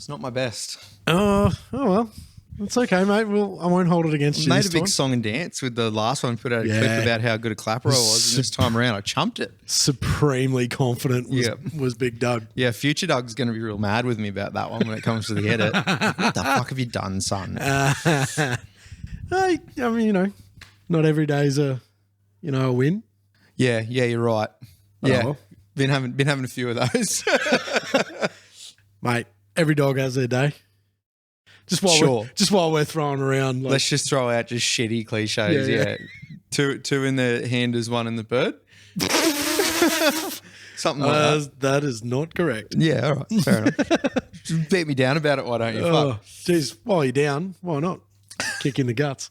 It's not my best. Oh well. It's okay, mate. I won't hold it against you. Made a big song and dance with the last one. Put out a clip about how good a clapper I was. And this time around, I chumped it. Supremely confident was Big Doug. Yeah, future Doug's going to be real mad with me about that one when it comes to the edit. What the fuck have you done, son? I mean, not every day's a win. Yeah, you're right. Yeah, well. been having a few of those. Mate, every dog has their day. Just while we're throwing around, let's just throw out just shitty cliches. Yeah. Two in the hand is one in the bird. Something like that. That is not correct. Yeah, all right, fair enough. Just beat me down about it, why don't you? Fuck. Geez, while you're down, why not? Kick in the guts.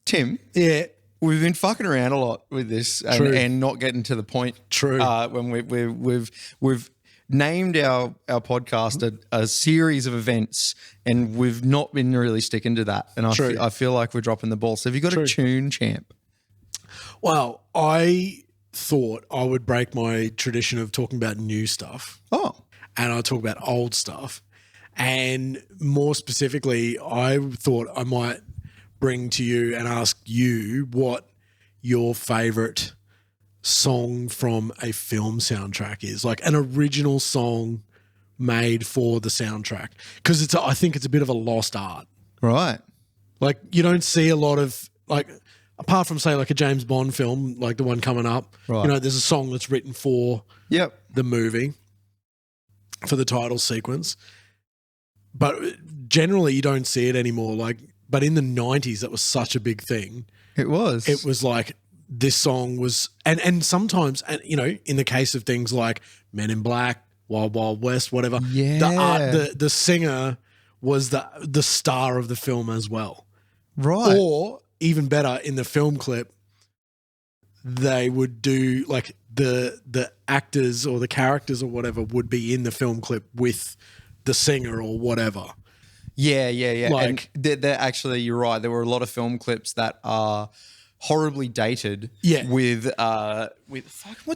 Tim. Yeah. We've been fucking around a lot with this and not getting to the point. True. When we've named our podcast a series of events, and we've not been really sticking to that. And I feel like we're dropping the ball. So have you got a tune, champ? Well, I thought I would break my tradition of talking about new stuff. Oh. And I'll talk about old stuff. And more specifically, I thought I might bring to you and ask you what your favourite song from a film soundtrack is, like an original song made for the soundtrack, because I think it's a bit of a lost art, right? Like you don't see a lot of, like, apart from say like a James Bond film, like the one coming up, right. There's a song that's written for the movie, for the title sequence, but generally you don't see it anymore. But in the 90s, that was such a big thing. It was like, this song was, and sometimes, and in the case of things like Men in Black, Wild Wild West, whatever, the singer was the star of the film as well, right? Or even better, in the film clip, they would do like the actors or the characters or whatever would be in the film clip with the singer or whatever. Yeah. Like, and they're actually, you're right. There were a lot of film clips that are horribly dated. Yeah. With what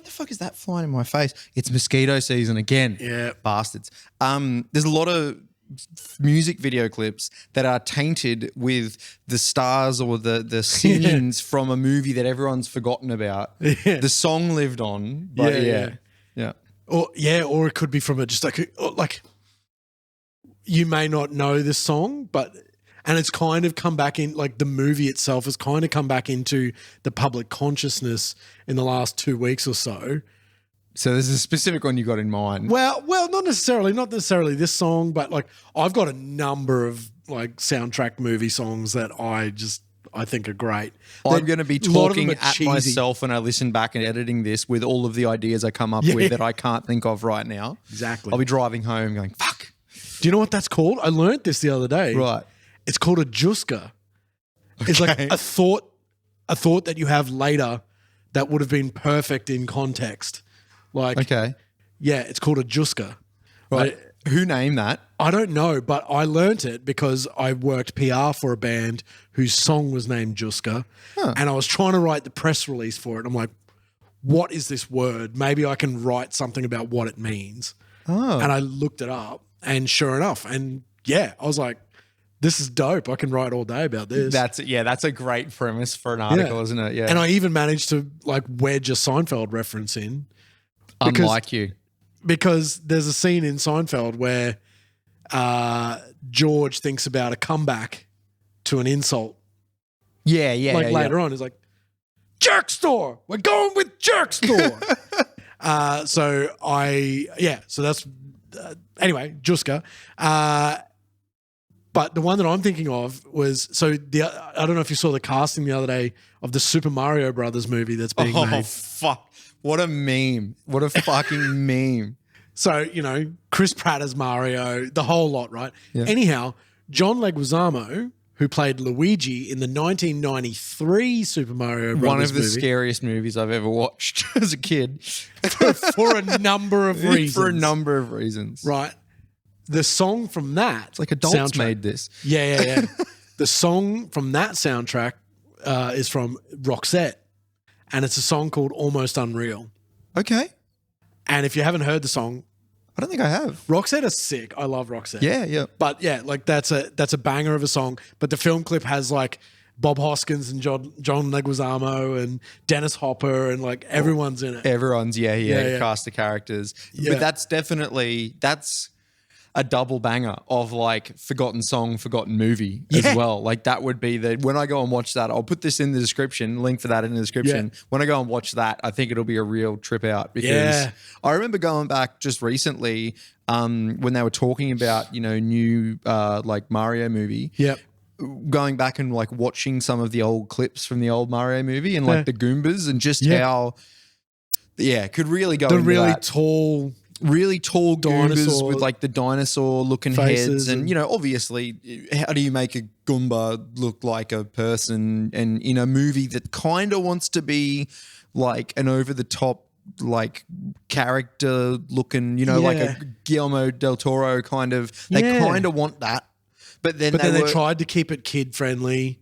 the fuck is that flying in my face? It's mosquito season again. Yeah. Bastards. There's a lot of music video clips that are tainted with the stars or the scenes from a movie that everyone's forgotten about. Yeah. The song lived on, but yeah. Or it could be from just like you may not know this song, and it's kind of come back in, like the movie itself has kind of come back into the public consciousness in the last 2 weeks or so. So there's a specific one you got in mind. Well, not necessarily this song, but like I've got a number of like soundtrack movie songs that I think are great. I'm going to be talking at myself when I listen back and editing this with all of the ideas I come up with that I can't think of right now. Exactly. I'll be driving home going, fuck. Do you know what that's called? I learned this the other day. Right. It's called a juska. Okay. It's like a thought that you have later that would have been perfect in context. Like, okay. Yeah, it's called a juska. Right. Who named that? I don't know, but I learnt it because I worked PR for a band whose song was named Juska, and I was trying to write the press release for it. I'm like, what is this word? Maybe I can write something about what it means. Oh. And I looked it up, and sure enough, and I was like, this is dope. I can write all day about this. That's a great premise for an article, isn't it? Yeah. And I even managed to like wedge a Seinfeld reference in. Unlike you. Because there's a scene in Seinfeld where George thinks about a comeback to an insult. Yeah. Later on, he's like, jerk store. We're going with jerk store. So that's, anyway, Juska. But the one that I'm thinking of was, I don't know if you saw the casting the other day of the Super Mario Brothers movie that's being made. Oh, fuck. What a meme. What a fucking meme. So, Chris Pratt as Mario, the whole lot, right? Yeah. Anyhow, John Leguizamo, who played Luigi in the 1993 Super Mario Brothers movie. One of the scariest movies I've ever watched as a kid. For a number of reasons. For a number of reasons. Right. The song from that... It's like adults soundtrack, made this. Yeah. The song from that soundtrack is from Roxette, and it's a song called Almost Unreal. Okay. And if you haven't heard the song, I don't think I have. Roxette are sick. I love Roxette. Yeah, yeah. But yeah, like that's a banger of a song. But the film clip has like Bob Hoskins and John Leguizamo and Dennis Hopper and like everyone's in it. Everyone's, cast of characters. Yeah. But that's a double banger of like forgotten song, forgotten movie as well. Like that would be when I go and watch that, I'll put this in the description, link for that in the description. Yeah. When I go and watch that, I think it'll be a real trip out because I remember going back just recently when they were talking about, new like Mario movie. Yep. Going back and like watching some of the old clips from the old Mario movie and like the Goombas and just how, could really go the into really that. Really tall Goombas with like the dinosaur looking heads and obviously how do you make a Goomba look like a person and in a movie that kind of wants to be like an over the top like character looking like a Guillermo del Toro kind of they kind of want that but then they tried to keep it kid friendly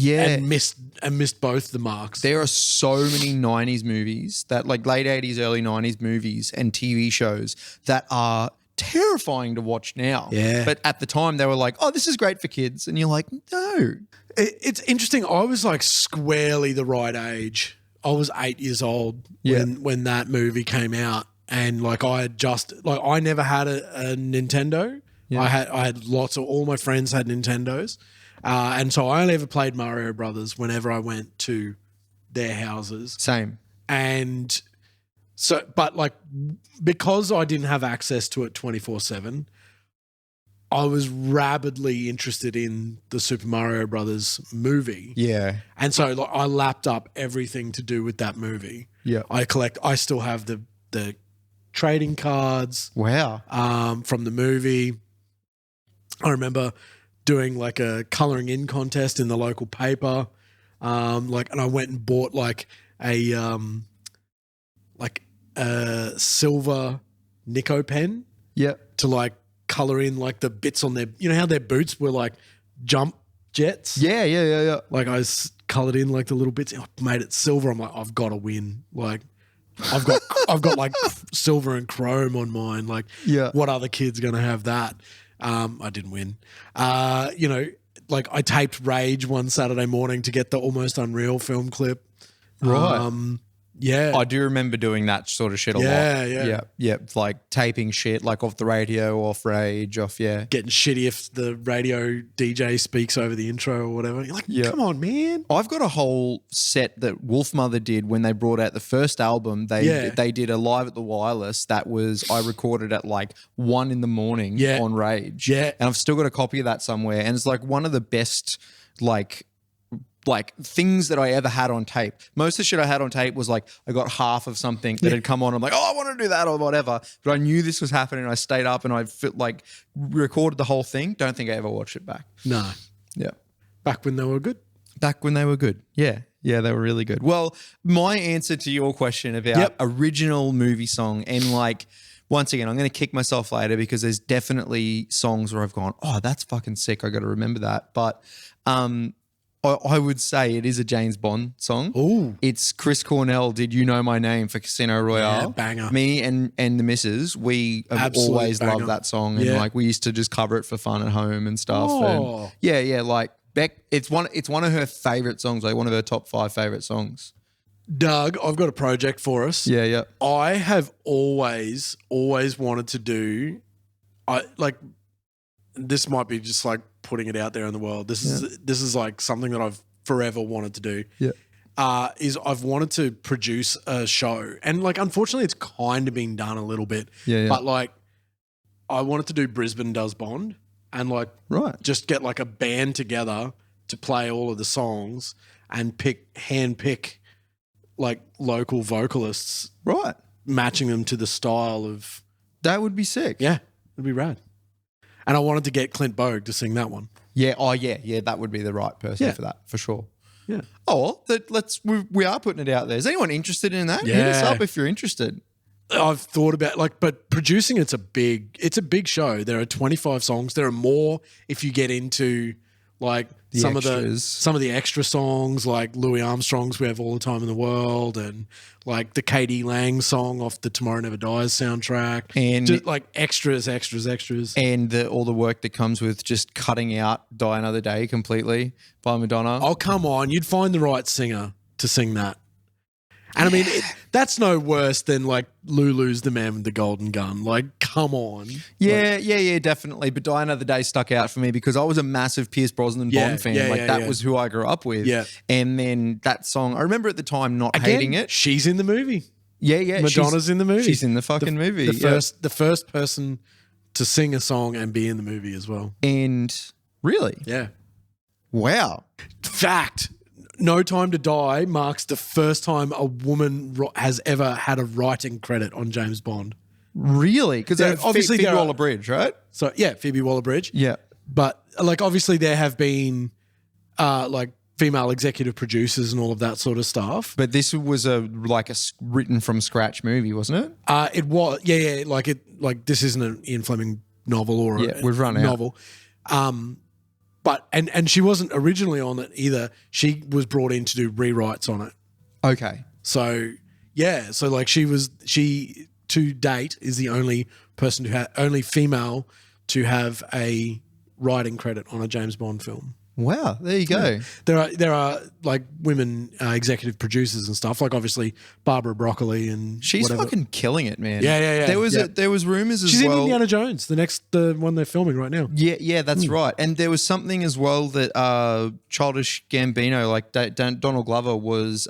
and missed both the marks. There are so many 90s movies that like late 80s, early 90s movies and TV shows that are terrifying to watch now. Yeah. But at the time they were like, oh, this is great for kids. And you're like, no. It's interesting. I was like squarely the right age. I was 8 years old when that movie came out. And like I never had a Nintendo. Yeah. I had all my friends had Nintendos. And so I only ever played Mario Brothers whenever I went to their houses. Same. And so, but like, because I didn't have access to it 24/7, I was rabidly interested in the Super Mario Brothers movie. Yeah. And so like, I lapped up everything to do with that movie. Yeah. I still have the trading cards. Wow. From the movie. I remember doing like a coloring in contest in the local paper. And I went and bought like a silver Nico pen. Yep. To like color in like the bits on their, how their boots were like jump jets. Yeah. Like I colored in like the little bits, I made it silver. I'm like, I've got to win. Like I've got like silver and chrome on mine. Like what other kid's going to have that? I didn't win. Like I taped Rage one Saturday morning to get the Almost Unreal film clip. Right. Yeah. I do remember doing that sort of shit a lot. Yeah. Like taping shit like off the radio, off Rage, Getting shitty if the radio DJ speaks over the intro or whatever. You're like, come on, man. I've got a whole set that Wolfmother did when they brought out the first album. They did a Live at the Wireless that was I recorded at like 1 a.m. on Rage. Yeah. And I've still got a copy of that somewhere. And it's like one of the best like things that I ever had on tape. Most of the shit I had on tape was like I got half of something that had come on. I'm like, oh, I want to do that or whatever. But I knew this was happening. I stayed up and I recorded the whole thing. Don't think I ever watched it back. No. Yeah. Back when they were good. Back when they were good. Yeah. Yeah, they were really good. Well, my answer to your question about original movie song and like, once again, I'm going to kick myself later because there's definitely songs where I've gone, oh, that's fucking sick. I got to remember that. But I would say it is a James Bond song. Ooh. It's Chris Cornell, Did You Know My Name for Casino Royale. Yeah, banger. Me and the missus, we have Absolute always banger. loved that song. And like we used to just cover it for fun at home and stuff. Oh. And yeah, like Beck, it's one of her favorite songs, like one of her top 5 favorite songs. Doug, I've got a project for us. Yeah. I have always wanted to do, this might be just like putting it out there in the world. This is like something that I've forever wanted to do. Yeah. Is I've wanted to produce a show. And like, unfortunately, it's kind of been done a little bit. Yeah. But like, I wanted to do Brisbane Does Bond and like just get like a band together to play all of the songs and hand pick like local vocalists. Right. Matching them to the style of... That would be sick. Yeah. It'd be rad. And I wanted to get Clint Bogue to sing that one. Yeah. Oh, yeah. That would be the right person for that, for sure. Yeah. Oh, we are putting it out there. Is anyone interested in that? Yeah. Hit us up if you're interested. I've thought about but producing it's a big show. There are 25 songs. There are more if you get into like The some extras. of the extra songs, like Louis Armstrong's "We Have All the Time in the World," and like the K.D. Lang song off the "Tomorrow Never Dies" soundtrack, And just like extras, and all the work that comes with just cutting out "Die Another Day" completely by Madonna. Oh, come on, you'd find the right singer to sing that. And I mean, that's no worse than like Lulu's "The Man with the Golden Gun." Like, come on. Yeah, definitely. But Die Another Day stuck out for me because I was a massive Pierce Brosnan Bond fan. That was who I grew up with. Yeah. And then that song, I remember at the time not hating it. She's in the movie. Yeah. Madonna's in the movie. She's in the fucking movie. The first person to sing a song and be in the movie as well. And really? Yeah. Wow. Fact. No Time to Die marks the first time a woman has ever had a writing credit on James Bond. Really? Because obviously Phoebe Waller-Bridge, right? So yeah, Phoebe Waller-Bridge. Yeah. But like obviously there have been like female executive producers and all of that sort of stuff. But this was a written from scratch movie, wasn't it? It was like this isn't an Ian Fleming novel or we've run novel. But and she wasn't originally on it either. She was brought in to do rewrites on it. Okay. So yeah, so like she to date is the only person only female to have a writing credit on a James Bond film. Wow, there you go. Yeah. There are like women executive producers and stuff. Like obviously Barbara Broccoli and she's fucking killing it, man. Yeah. There was rumors as well. She's in Indiana Jones, the one they're filming right now. Yeah, that's right. And there was something as well that Childish Gambino, like Donald Glover, was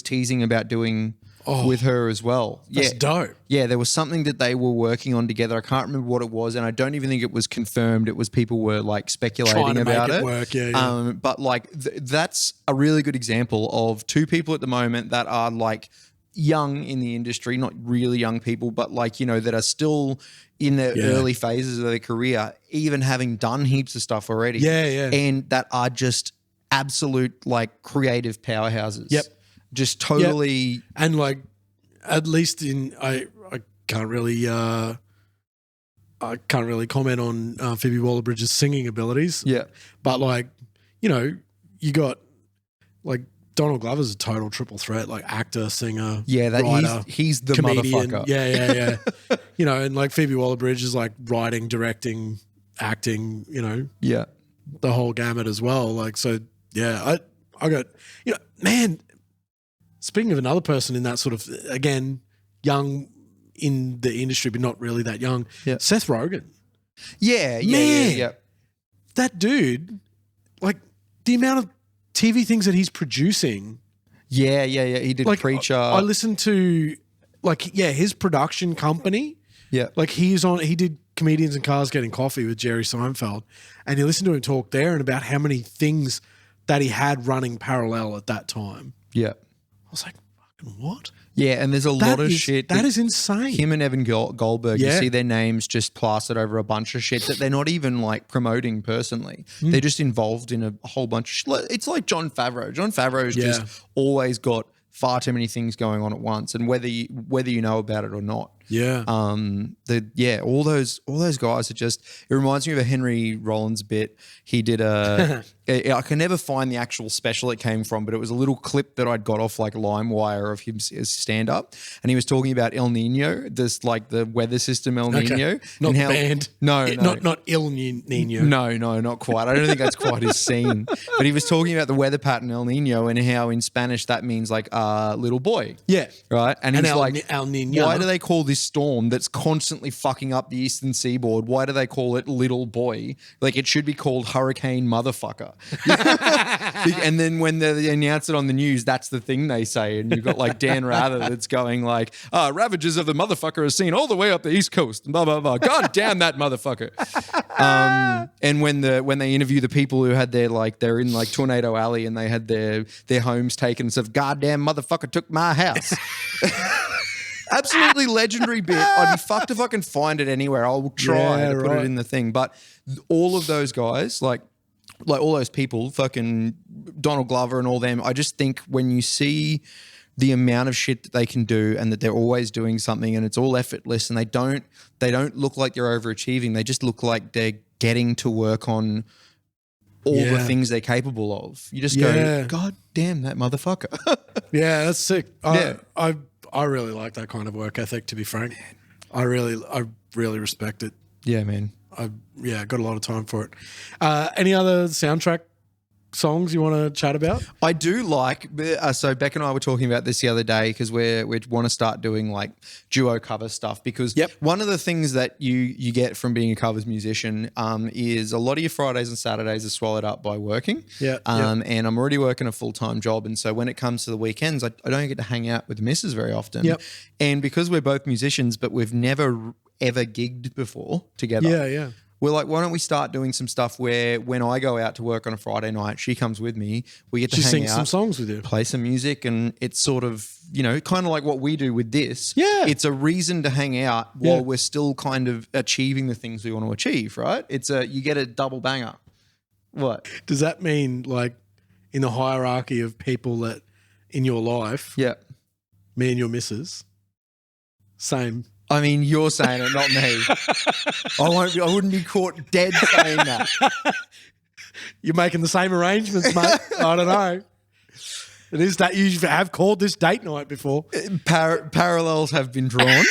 teasing about doing with her as well. That's dope. Yeah, there was something that they were working on together. I can't remember what it was, and I don't even think it was confirmed. It was people were like speculating about it. Work. Yeah. But like that's a really good example of two people at the moment that are like young in the industry, not really young people, but like, you know, that are still in the early phases of their career, even having done heaps of stuff already. Yeah. And that are just absolute like creative powerhouses. Yep. Just totally. And like, at least I can't really comment on Phoebe Waller-Bridge's singing abilities. Yeah. But like, you know, you got like Donald Glover's a total triple threat, like actor, singer, writer, he's the comedian. motherfucker. Yeah. You know, and like Phoebe Waller-Bridge is like writing, directing, acting, you know. Yeah. The whole gamut as well. Like, so yeah, I got, you know, man, speaking of another person in that sort of, again, young in the industry, but not really that young, Seth Rogen. Yeah. That dude, like the amount of TV things that he's producing. Yeah. He did like, Preacher. I listened to, like, his production company. Yeah. Like he did Comedians in Cars Getting Coffee with Jerry Seinfeld. And you listen to him talk there and about how many things that he had running parallel at that time. Yeah. I was like, fucking what? Yeah, and there's a lot of shit. That is insane. Him and Evan Goldberg, you see their names just plastered over a bunch of shit that they're not even like promoting personally. They're just involved in a whole bunch of shit. It's like Jon Favreau. Jon Favreau's just always got far too many things going on at once, and whether you know about it or not. Yeah. All those guys are just. It reminds me of a Henry Rollins bit. He did I can never find the actual special it came from, but it was a little clip that I'd got off like LimeWire of his stand up, and he was talking about El Nino, this like the weather system El Nino, not and the how, band. No, not El Nino. No, not quite. I don't think that's quite his scene. But he was talking about the weather pattern El Nino and how in Spanish that means like little boy. Yeah. Right. And he's like, El Nino. Why do they call this storm that's constantly fucking up the eastern seaboard? Why do they call it little boy? Like it should be called Hurricane Motherfucker. And then when they announce it on the news, that's the thing they say. And you've got like Dan Rather that's going like, ravages of the motherfucker are seen all the way up the East Coast. Blah, blah, blah. God damn that motherfucker. And when they interview the people who had they're in like Tornado Alley and they had their homes taken and said, goddamn motherfucker took my house. Absolutely legendary bit. I'd be fucked if I can find it anywhere. I'll try to put it in the thing. But all of those guys, like all those people, fucking Donald Glover and all them, I just think when you see the amount of shit that they can do and that they're always doing something and it's all effortless and they don't look like they're overachieving. They just look like they're getting to work on Yeah. the things they're capable of. You just Yeah. go, God damn that motherfucker. Yeah, that's sick. Yeah. I really like that kind of work ethic, to be frank. I really respect it. Yeah, man. I got a lot of time for it. Any other soundtrack songs you want to chat about? I do like, so Beck and I were talking about this the other day because we want to start doing like duo cover stuff because one of the things that you get from being a covers musician is a lot of your Fridays and Saturdays are swallowed up by working. And I'm already working a full-time job. And so when it comes to the weekends, I don't get to hang out with the missus very often. And because we're both musicians, but we've never ever gigged before together. We're like, why don't we start doing some stuff where when I go out to work on a Friday night, she comes with me, we get to hang out. She sings some songs with you. Play some music, and it's sort of, kind of like what we do with this. Yeah. It's a reason to hang out while we're still kind of achieving the things we want to achieve, right? You get a double banger. What? Does that mean like in the hierarchy of people that in your life, me and your missus, same. I mean, you're saying it, not me. I wouldn't be caught dead saying that. You're making the same arrangements, mate. I don't know. It is that you have called this date night before. Parallels have been drawn.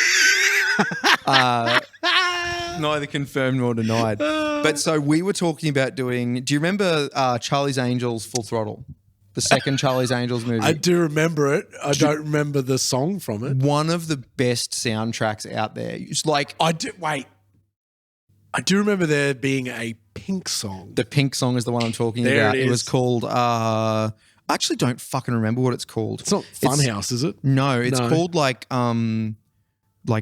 Neither confirmed nor denied. But so we were talking about do you remember Charlie's Angels Full Throttle? The second Charlie's Angels movie. I do remember it. I don't remember the song from it. One of the best soundtracks out there. It's like I do remember there being a Pink song. The Pink song is the one I'm talking about. It was called I actually don't fucking remember what it's called. It's not Funhouse, is it? No, it's called like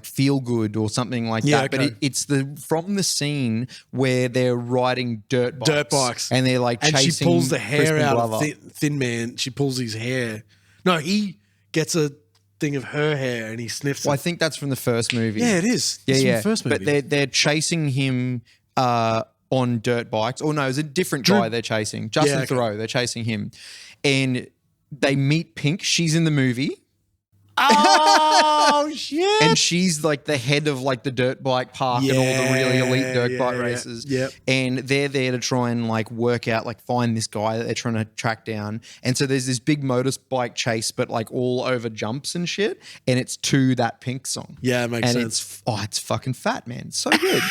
Feel Good or something like that. Okay. But it's from the scene where they're riding dirt bikes. And they're like chasing and she pulls the hair Crispin out Glover. of Thin Man. She pulls his hair. No, he gets a thing of her hair and he sniffs Well, it. I think that's from the first movie. Yeah, it is. It's from the first movie. But they're chasing him on dirt bikes. Or no, it's a different guy they're chasing. Justin Theroux, they're chasing him. And they meet Pink. She's in the movie. Oh, shit. And she's like the head of like the dirt bike park and all the really elite dirt bike races. And they're there to try and like work out, like find this guy that they're trying to track down. And so there's this big motorbike chase, but like all over jumps and shit. And it's to that Pink song. Yeah, it makes sense. It's fucking fat, man. It's so good.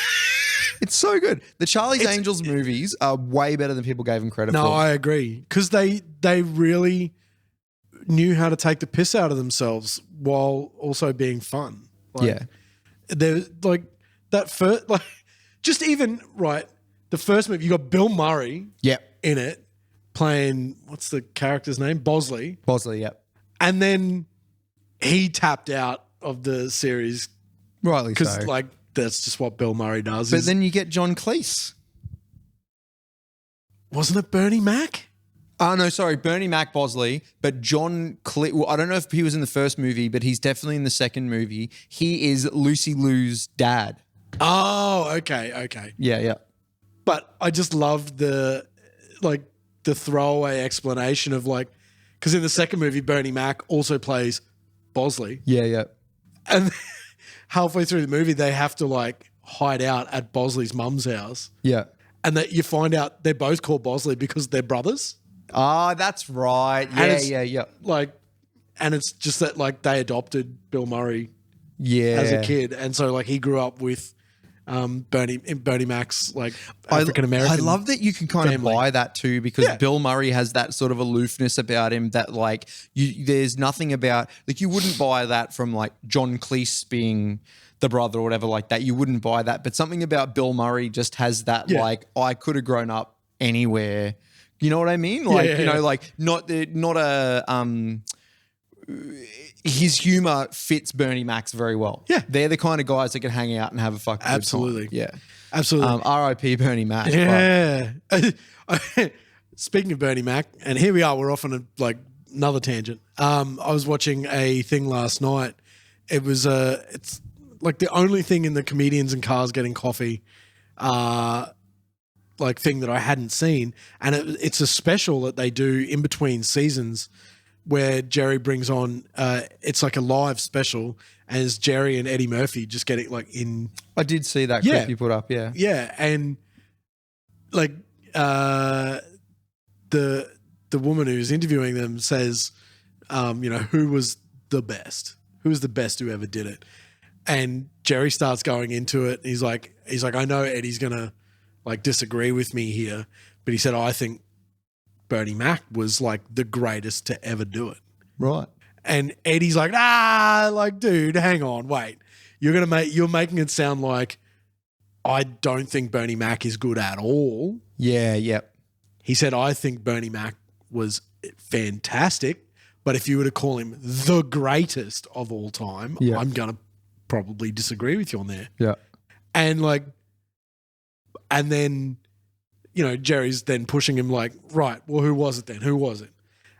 It's so good. The Charlie's Angels movies are way better than people gave them credit for. No, I agree. Because they really knew how to take the piss out of themselves while also being fun. They're like that first, like just even the first movie, you got Bill Murray in it playing, what's the character's name? Bosley. And then he tapped out of the series. Rightly so. Because like that's just what Bill Murray does. But then you get John Cleese. Wasn't it Bernie Mac? Oh, no, sorry, Bernie Mac Bosley, but John Cleese, well, I don't know if he was in the first movie, but he's definitely in the second movie. He is Lucy Liu's dad. Oh, okay. Yeah. But I just loved the throwaway explanation of like, because in the second movie, Bernie Mac also plays Bosley. Yeah. And halfway through the movie, they have to like hide out at Bosley's mum's house. Yeah. And that you find out they're both called Bosley because they're brothers. Ah, that's right. Yeah. Like, and it's just that like they adopted Bill Murray as a kid. And so like he grew up with Bernie Mac's like African American. I love that you can kind of buy that too because Bill Murray has that sort of aloofness about him that like there's nothing about like you wouldn't buy that from like John Cleese being the brother or whatever like that. You wouldn't buy that, but something about Bill Murray just has that like I could have grown up anywhere. You know what I mean? Like like not a his humor fits Bernie Mac's very well. Yeah. They're the kind of guys that can hang out and have a fucking good time. Yeah. Absolutely. R.I.P. Bernie Mac. Yeah. Speaking of Bernie Mac, and here we are, we're off on another tangent. I was watching a thing last night. It was it's like the only thing in the comedians and cars getting coffee thing that I hadn't seen. And it's a special that they do in between seasons where Jerry brings on, it's like a live special as Jerry and Eddie Murphy just getting like in. I did see that clip you put up, yeah. Yeah. And like the woman who's interviewing them says, who was the best? Who was the best who ever did it? And Jerry starts going into it. He's like, I know Eddie's gonna like disagree with me here, but he said, I think Bernie Mac was like the greatest to ever do it. Right. And Eddie's like, dude, hang on, wait. You're making it sound like I don't think Bernie Mac is good at all. Yeah, yep. He said, I think Bernie Mac was fantastic, but if you were to call him the greatest of all time, I'm going to probably disagree with you on there. Yeah. And then, Jerry's then pushing him like, right, well, who was it then? Who was it?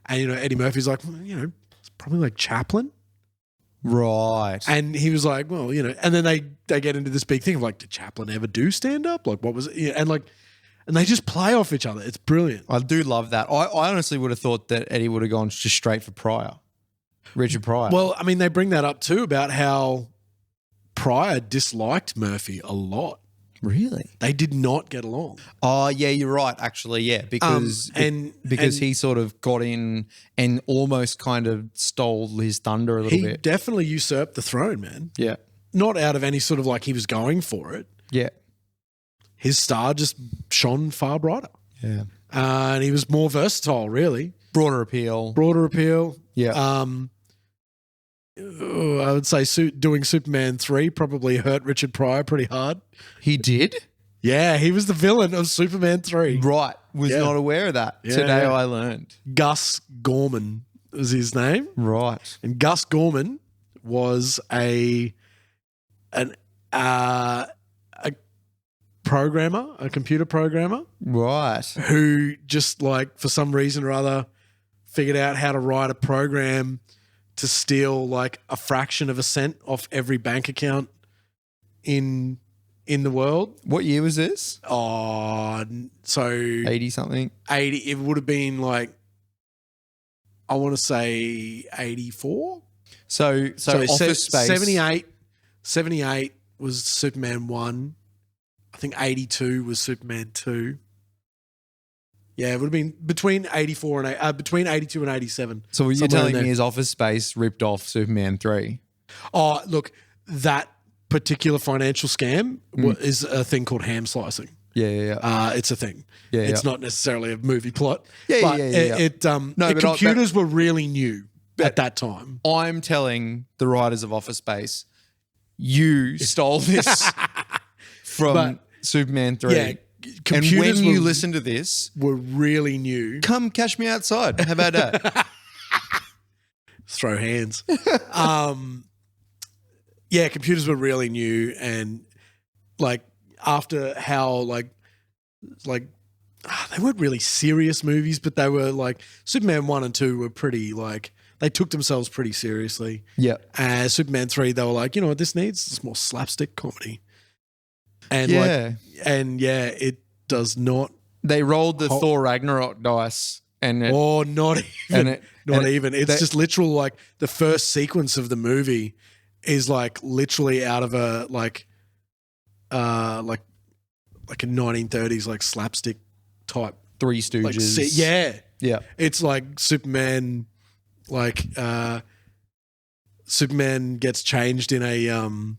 And, Eddie Murphy's like, it's probably like Chaplin. Right. And he was like, well, and then they get into this big thing of like, did Chaplin ever do stand up? Like, what was it? And they just play off each other. It's brilliant. I do love that. I honestly would have thought that Eddie would have gone just straight for Pryor, Richard Pryor. Well, I mean, they bring that up too about how Pryor disliked Murphy a lot. Really? They did not get along. Oh, yeah, you're right, actually, yeah, because he sort of got in and almost kind of stole his thunder a little bit. He definitely usurped the throne, man. Yeah. Not out of any sort of like he was going for it. Yeah. His star just shone far brighter. Yeah. And he was more versatile, really. Broader appeal. Yeah. I would say doing Superman 3 probably hurt Richard Pryor pretty hard. He did? Yeah, he was the villain of Superman 3. Right. Was not aware of that. Yeah, Today I learned. Gus Gorman was his name. Right. And Gus Gorman was a programmer, a computer programmer. Right. Who just like for some reason or other figured out how to write a program to steal like a fraction of a cent off every bank account in the world. What year was this? Oh, so 80 something. 80. It would have been like, I want to say 84. So Office Space. 78 was Superman 1. I think 82 was Superman 2. Yeah, it would have been between 82 and 87. So what you're telling me is Office Space ripped off Superman 3? Oh, look, that particular financial scam is a thing called ham slicing. Yeah. It's a thing. Yeah, it's not necessarily a movie plot. Yeah. Computers were really new at that time. I'm telling the writers of Office Space, you stole this from Superman 3. Yeah. And when you listen to this, were really new. Come catch me outside. How about that? Throw hands. Yeah, computers were really new, and like after how they weren't really serious movies, but they were like Superman 1 and 2 were pretty like they took themselves pretty seriously. Yeah. Superman 3, they were like, you know what this needs? It's more slapstick comedy. And it does not. They rolled the Thor Ragnarok dice, and not even. It's just literal. Like the first sequence of the movie is like literally out of a like a 1930s like slapstick type Three Stooges. Like, yeah. It's like Superman, like Superman gets changed in a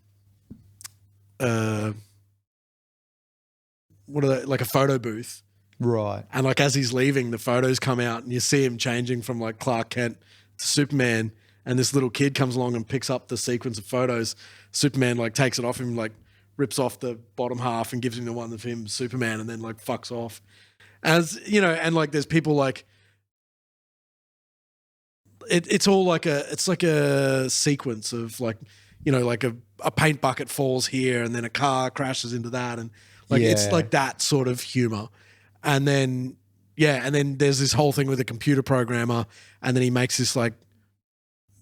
what are they, like a photo booth. Right. And like as he's leaving, the photos come out and you see him changing from like Clark Kent to Superman, and this little kid comes along and picks up the sequence of photos. Superman like takes it off him, like rips off the bottom half and gives him the one of him Superman, and then like fucks off. As you know, and like there's people like it's all like it's like a sequence of like, you know, like a paint bucket falls here and then a car crashes into that, and like it's like that sort of humor. And then there's this whole thing with a computer programmer, and then he makes this like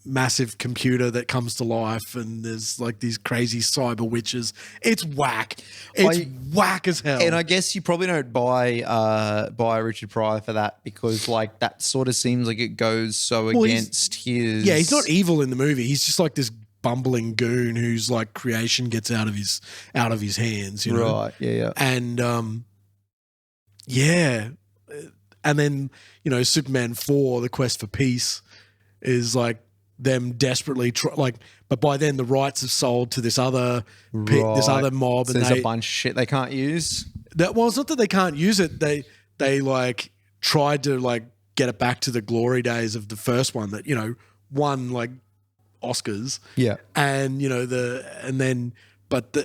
massive computer that comes to life, and there's like these crazy cyber witches. It's whack. It's whack as hell. And I guess you probably don't buy Richard Pryor for that, because like that sort of seems like it goes so against his. Yeah, he's not evil in the movie. He's just like this bumbling goon whose like creation gets out of his hands. You know? Right. Yeah. And and then, you know, Superman 4, The Quest for Peace, is like them desperately but by then the rights have sold to this other mob, So and there's a bunch of shit they can't use. well, it's not that they can't use it. They like tried to like get it back to the glory days of the first one that, you know, won like Oscars. Yeah. And, you know,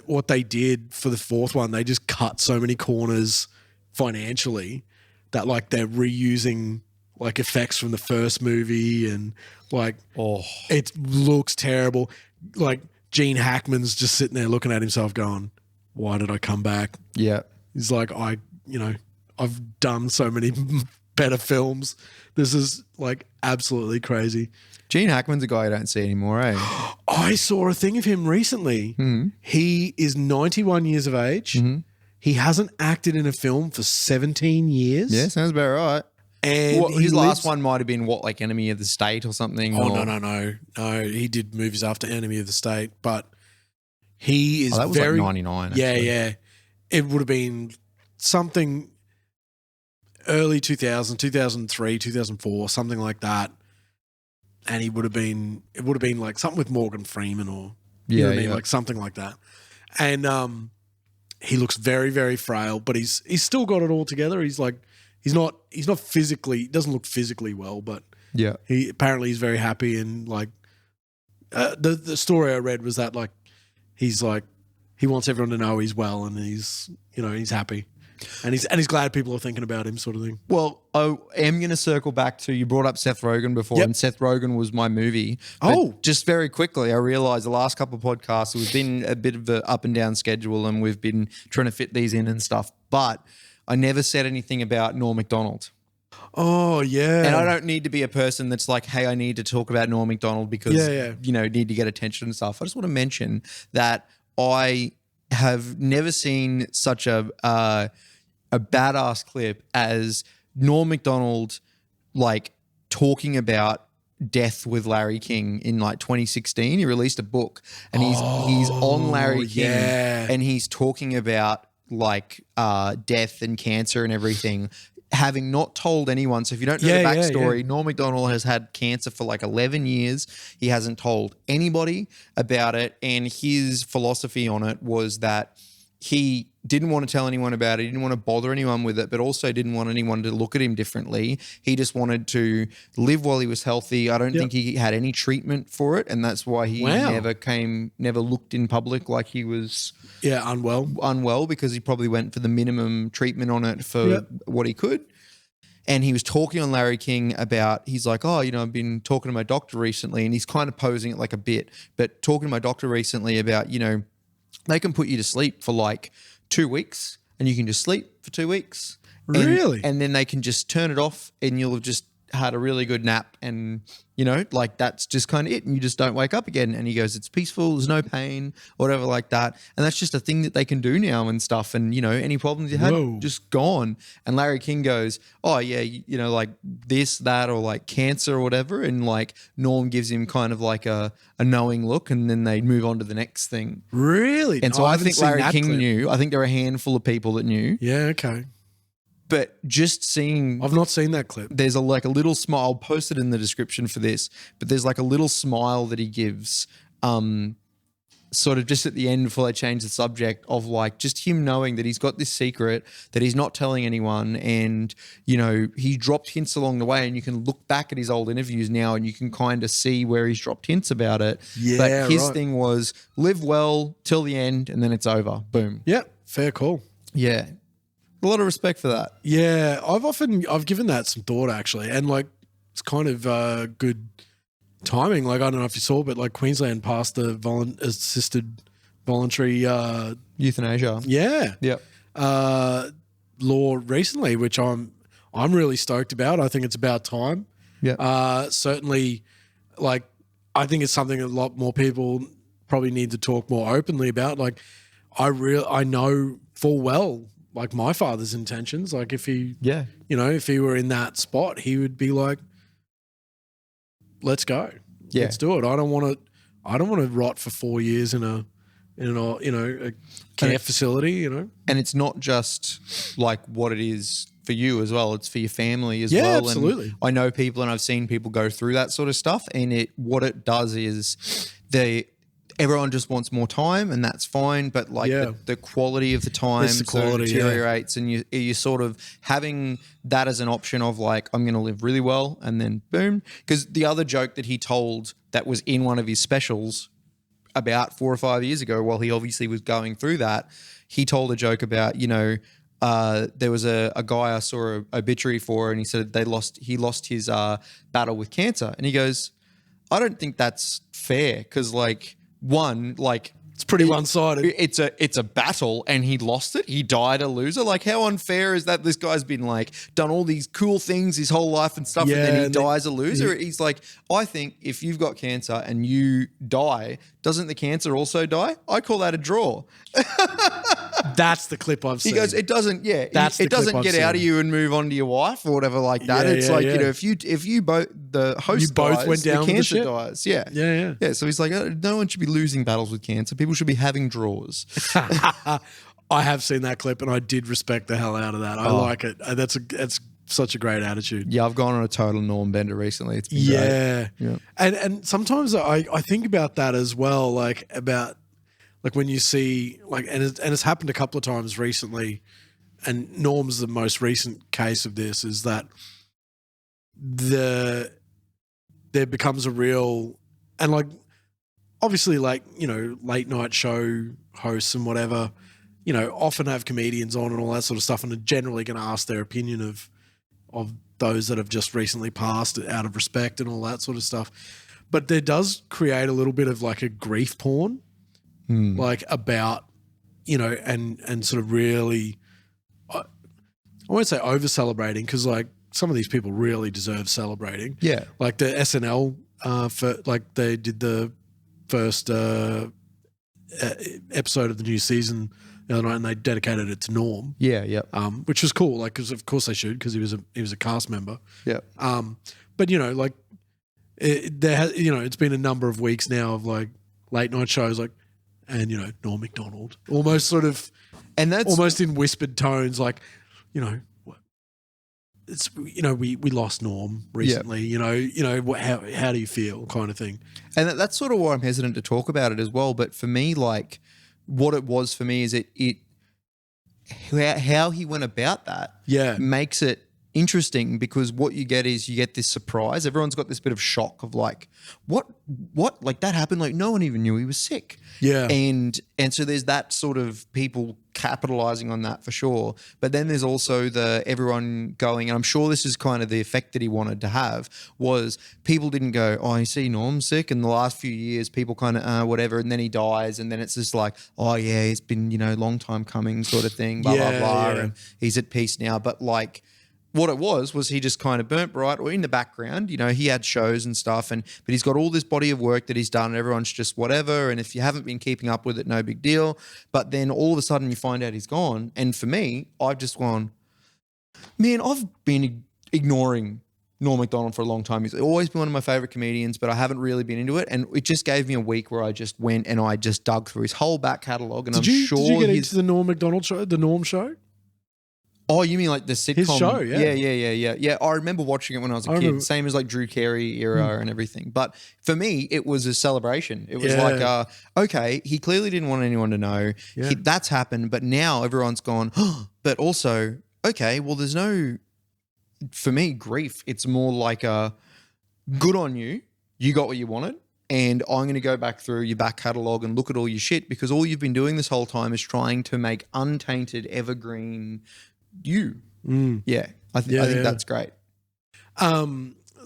what they did for the fourth one, they just cut so many corners financially that like they're reusing like effects from the first movie, and like it looks terrible. Like Gene Hackman's just sitting there looking at himself going, why did I come back? Yeah. He's like, I've done so many better films. This is like absolutely crazy. Gene Hackman's a guy I don't see anymore, eh? I saw a thing of him recently. Mm-hmm. He is 91 years of age. Mm-hmm. He hasn't acted in a film for 17 years. Yeah, sounds about right. And his last one might have been like Enemy of the State or something. No. He did movies after Enemy of the State, but he is that was very, like 99. Yeah, actually. yeah. It would have been something early 2000, 2003, 2004, something like that. And it would have been like something with Morgan Freeman or you know what I mean? Like something like that. And he looks very, very frail, but he's still got it all together. He's like he's not physically, he doesn't look physically well, but yeah, he apparently he's very happy. And like the story I read was that like he's like he wants everyone to know he's well, and he's, you know, he's happy. And he's glad people are thinking about him, sort of thing. Well, I am going to circle back to, you brought up Seth Rogen before, and Seth Rogen was my movie. But just very quickly, I realised the last couple of podcasts, we've been a bit of an up and down schedule, and we've been trying to fit these in and stuff. But I never said anything about Norm Macdonald. Oh, yeah. And I don't need to be a person that's like, hey, I need to talk about Norm Macdonald because, you know, need to get attention and stuff. I just want to mention that I have never seen such a badass clip as Norm Macdonald like talking about death with Larry King in like 2016. He released a book, and he's on Larry King, and he's talking about like death and cancer and everything, having not told anyone. So if you don't know the backstory, Norm Macdonald has had cancer for like 11 years. He hasn't told anybody about it, and his philosophy on it was that he didn't want to tell anyone about it. He didn't want to bother anyone with it, but also didn't want anyone to look at him differently. He just wanted to live while he was healthy. I don't think he had any treatment for it, and that's why he never looked in public like he was unwell, because he probably went for the minimum treatment on it for what he could. And he was talking on Larry King about, he's like, oh, you know, I've been talking to my doctor recently, and he's kind of posing it like a bit, but talking to my doctor recently about, you know, they can put you to sleep for like 2 weeks, and you can just sleep for 2 weeks. Really? And then they can just turn it off, and you'll have just had a really good nap, and, you know, like that's just kind of it, and you just don't wake up again. And he goes, it's peaceful, there's no pain, whatever like that. And that's just a thing that they can do now and stuff. And, you know, any problems you had, just gone. And Larry King goes, oh yeah, you know, like this, that, or like cancer or whatever. And like Norm gives him kind of like a knowing look, and then they move on to the next thing. Really? And so I think Larry King knew. I think there are a handful of people that knew. Yeah, okay. But just seeing, I've not seen that clip. There's a little smile. I'll post it in the description for this, but there's like a little smile that he gives, sort of just at the end before they change the subject, of like just him knowing that he's got this secret that he's not telling anyone, and, you know, he dropped hints along the way, and you can look back at his old interviews now and you can kind of see where he's dropped hints about it. Yeah, but his thing was live well till the end, and then it's over. Boom. Yeah, fair call. Yeah. A lot of respect for that. Yeah, I've given that some thought actually, and like it's kind of good timing. Like I don't know if you saw, but like Queensland passed the assisted voluntary euthanasia. Yeah, law recently, which I'm really stoked about. I think it's about time. Yeah, certainly. Like I think it's something a lot more people probably need to talk more openly about. Like I know full well, like my father's intentions. Like if he, you know, if he were in that spot, he would be like, let's go. Yeah. Let's do it. I don't want to rot for 4 years in a you know, a care facility, you know. And it's not just like what it is for you as well. It's for your family as Yeah, well. absolutely. And I know people, and I've seen people go through that sort of stuff. And what it does is everyone just wants more time, and that's fine. But like the quality of the time sort of deteriorates, and you sort of having that as an option of like, I'm going to live really well, and then boom. Because the other joke that he told that was in one of his specials about 4 or 5 years ago, while he obviously was going through that, he told a joke about, there was a guy I saw an obituary for, and he said he lost his battle with cancer. And he goes, I don't think that's fair, because like, one, like, it's pretty one-sided. It's a battle, and he lost it. He died a loser. Like, how unfair is that? This guy's been like done all these cool things his whole life and stuff, and then he dies a loser. He's like, I think if you've got cancer and you die, doesn't the cancer also die? I call that a draw. That's the clip I've seen. He goes, it doesn't. Yeah, it doesn't get out of you and move on to your wife or whatever like that. It's like if you both the host dies, went down the with cancer the ship. dies. Yeah, yeah. So he's like, no one should be losing battles with cancer. People should be having draws. I have seen that clip, and I did respect the hell out of that. I like it. That's such a great attitude. Yeah, I've gone on a total Norm Bender recently. It's been great. Yeah. And sometimes I think about that as well, like about like when you see like and it's happened a couple of times recently, and Norm's the most recent case of this, is that there becomes a real, and like obviously like, late night show hosts and whatever, often have comedians on and all that sort of stuff, and are generally going to ask their opinion of those that have just recently passed out of respect and all that sort of stuff. But there does create a little bit of like a grief porn, like about, and sort of really, I won't say over celebrating, because like some of these people really deserve celebrating. Yeah. Like the SNL, for like they did the first episode of the new season the other night, and they dedicated it to Norm. Yeah. Which was cool, like, because of course they should, because he was a cast member. Yeah. But like it's been a number of weeks now of like late night shows, like, and Norm Macdonald, almost sort of, and that's almost in whispered tones, like, it's we lost Norm recently. How do you feel, kind of thing. And that's sort of why I'm hesitant to talk about it as well. But for me, like, what it was for me is how he went about that makes it interesting, because what you get is you get this surprise. Everyone's got this bit of shock of like, what, like that happened? Like no one even knew he was sick. Yeah. And so there's that sort of people capitalizing on that for sure. But then there's also everyone going, and I'm sure this is kind of the effect that he wanted to have, was people didn't go, oh, you see Norm's sick. In the last few years, people kind of, whatever. And then he dies. And then it's just like, oh yeah, it's been, long time coming sort of thing, blah, blah, blah. And he's at peace now. But like, what it was he just kind of burnt bright, or in the background, he had shows and stuff, but he's got all this body of work that he's done, and everyone's just whatever. And if you haven't been keeping up with it, no big deal. But then all of a sudden you find out he's gone. And for me, I've just gone, man, I've been ignoring Norm Macdonald for a long time. He's always been one of my favorite comedians, but I haven't really been into it. And it just gave me a week where I just went and I just dug through his whole back catalogue. And did you get into the Norm Macdonald show, the Norm show? Oh, you mean like the sitcom? His show, yeah. Yeah, I remember watching it when I was a kid. Same as like Drew Carey era and everything. But for me, it was a celebration. It was like, okay, he clearly didn't want anyone to know. Yeah. That's happened, but now everyone's gone, but also, okay, well, there's no, for me, grief. It's more like good on you. You got what you wanted. And I'm going to go back through your back catalogue and look at all your shit, because all you've been doing this whole time is trying to make untainted, evergreen you. Yeah, I think that's great.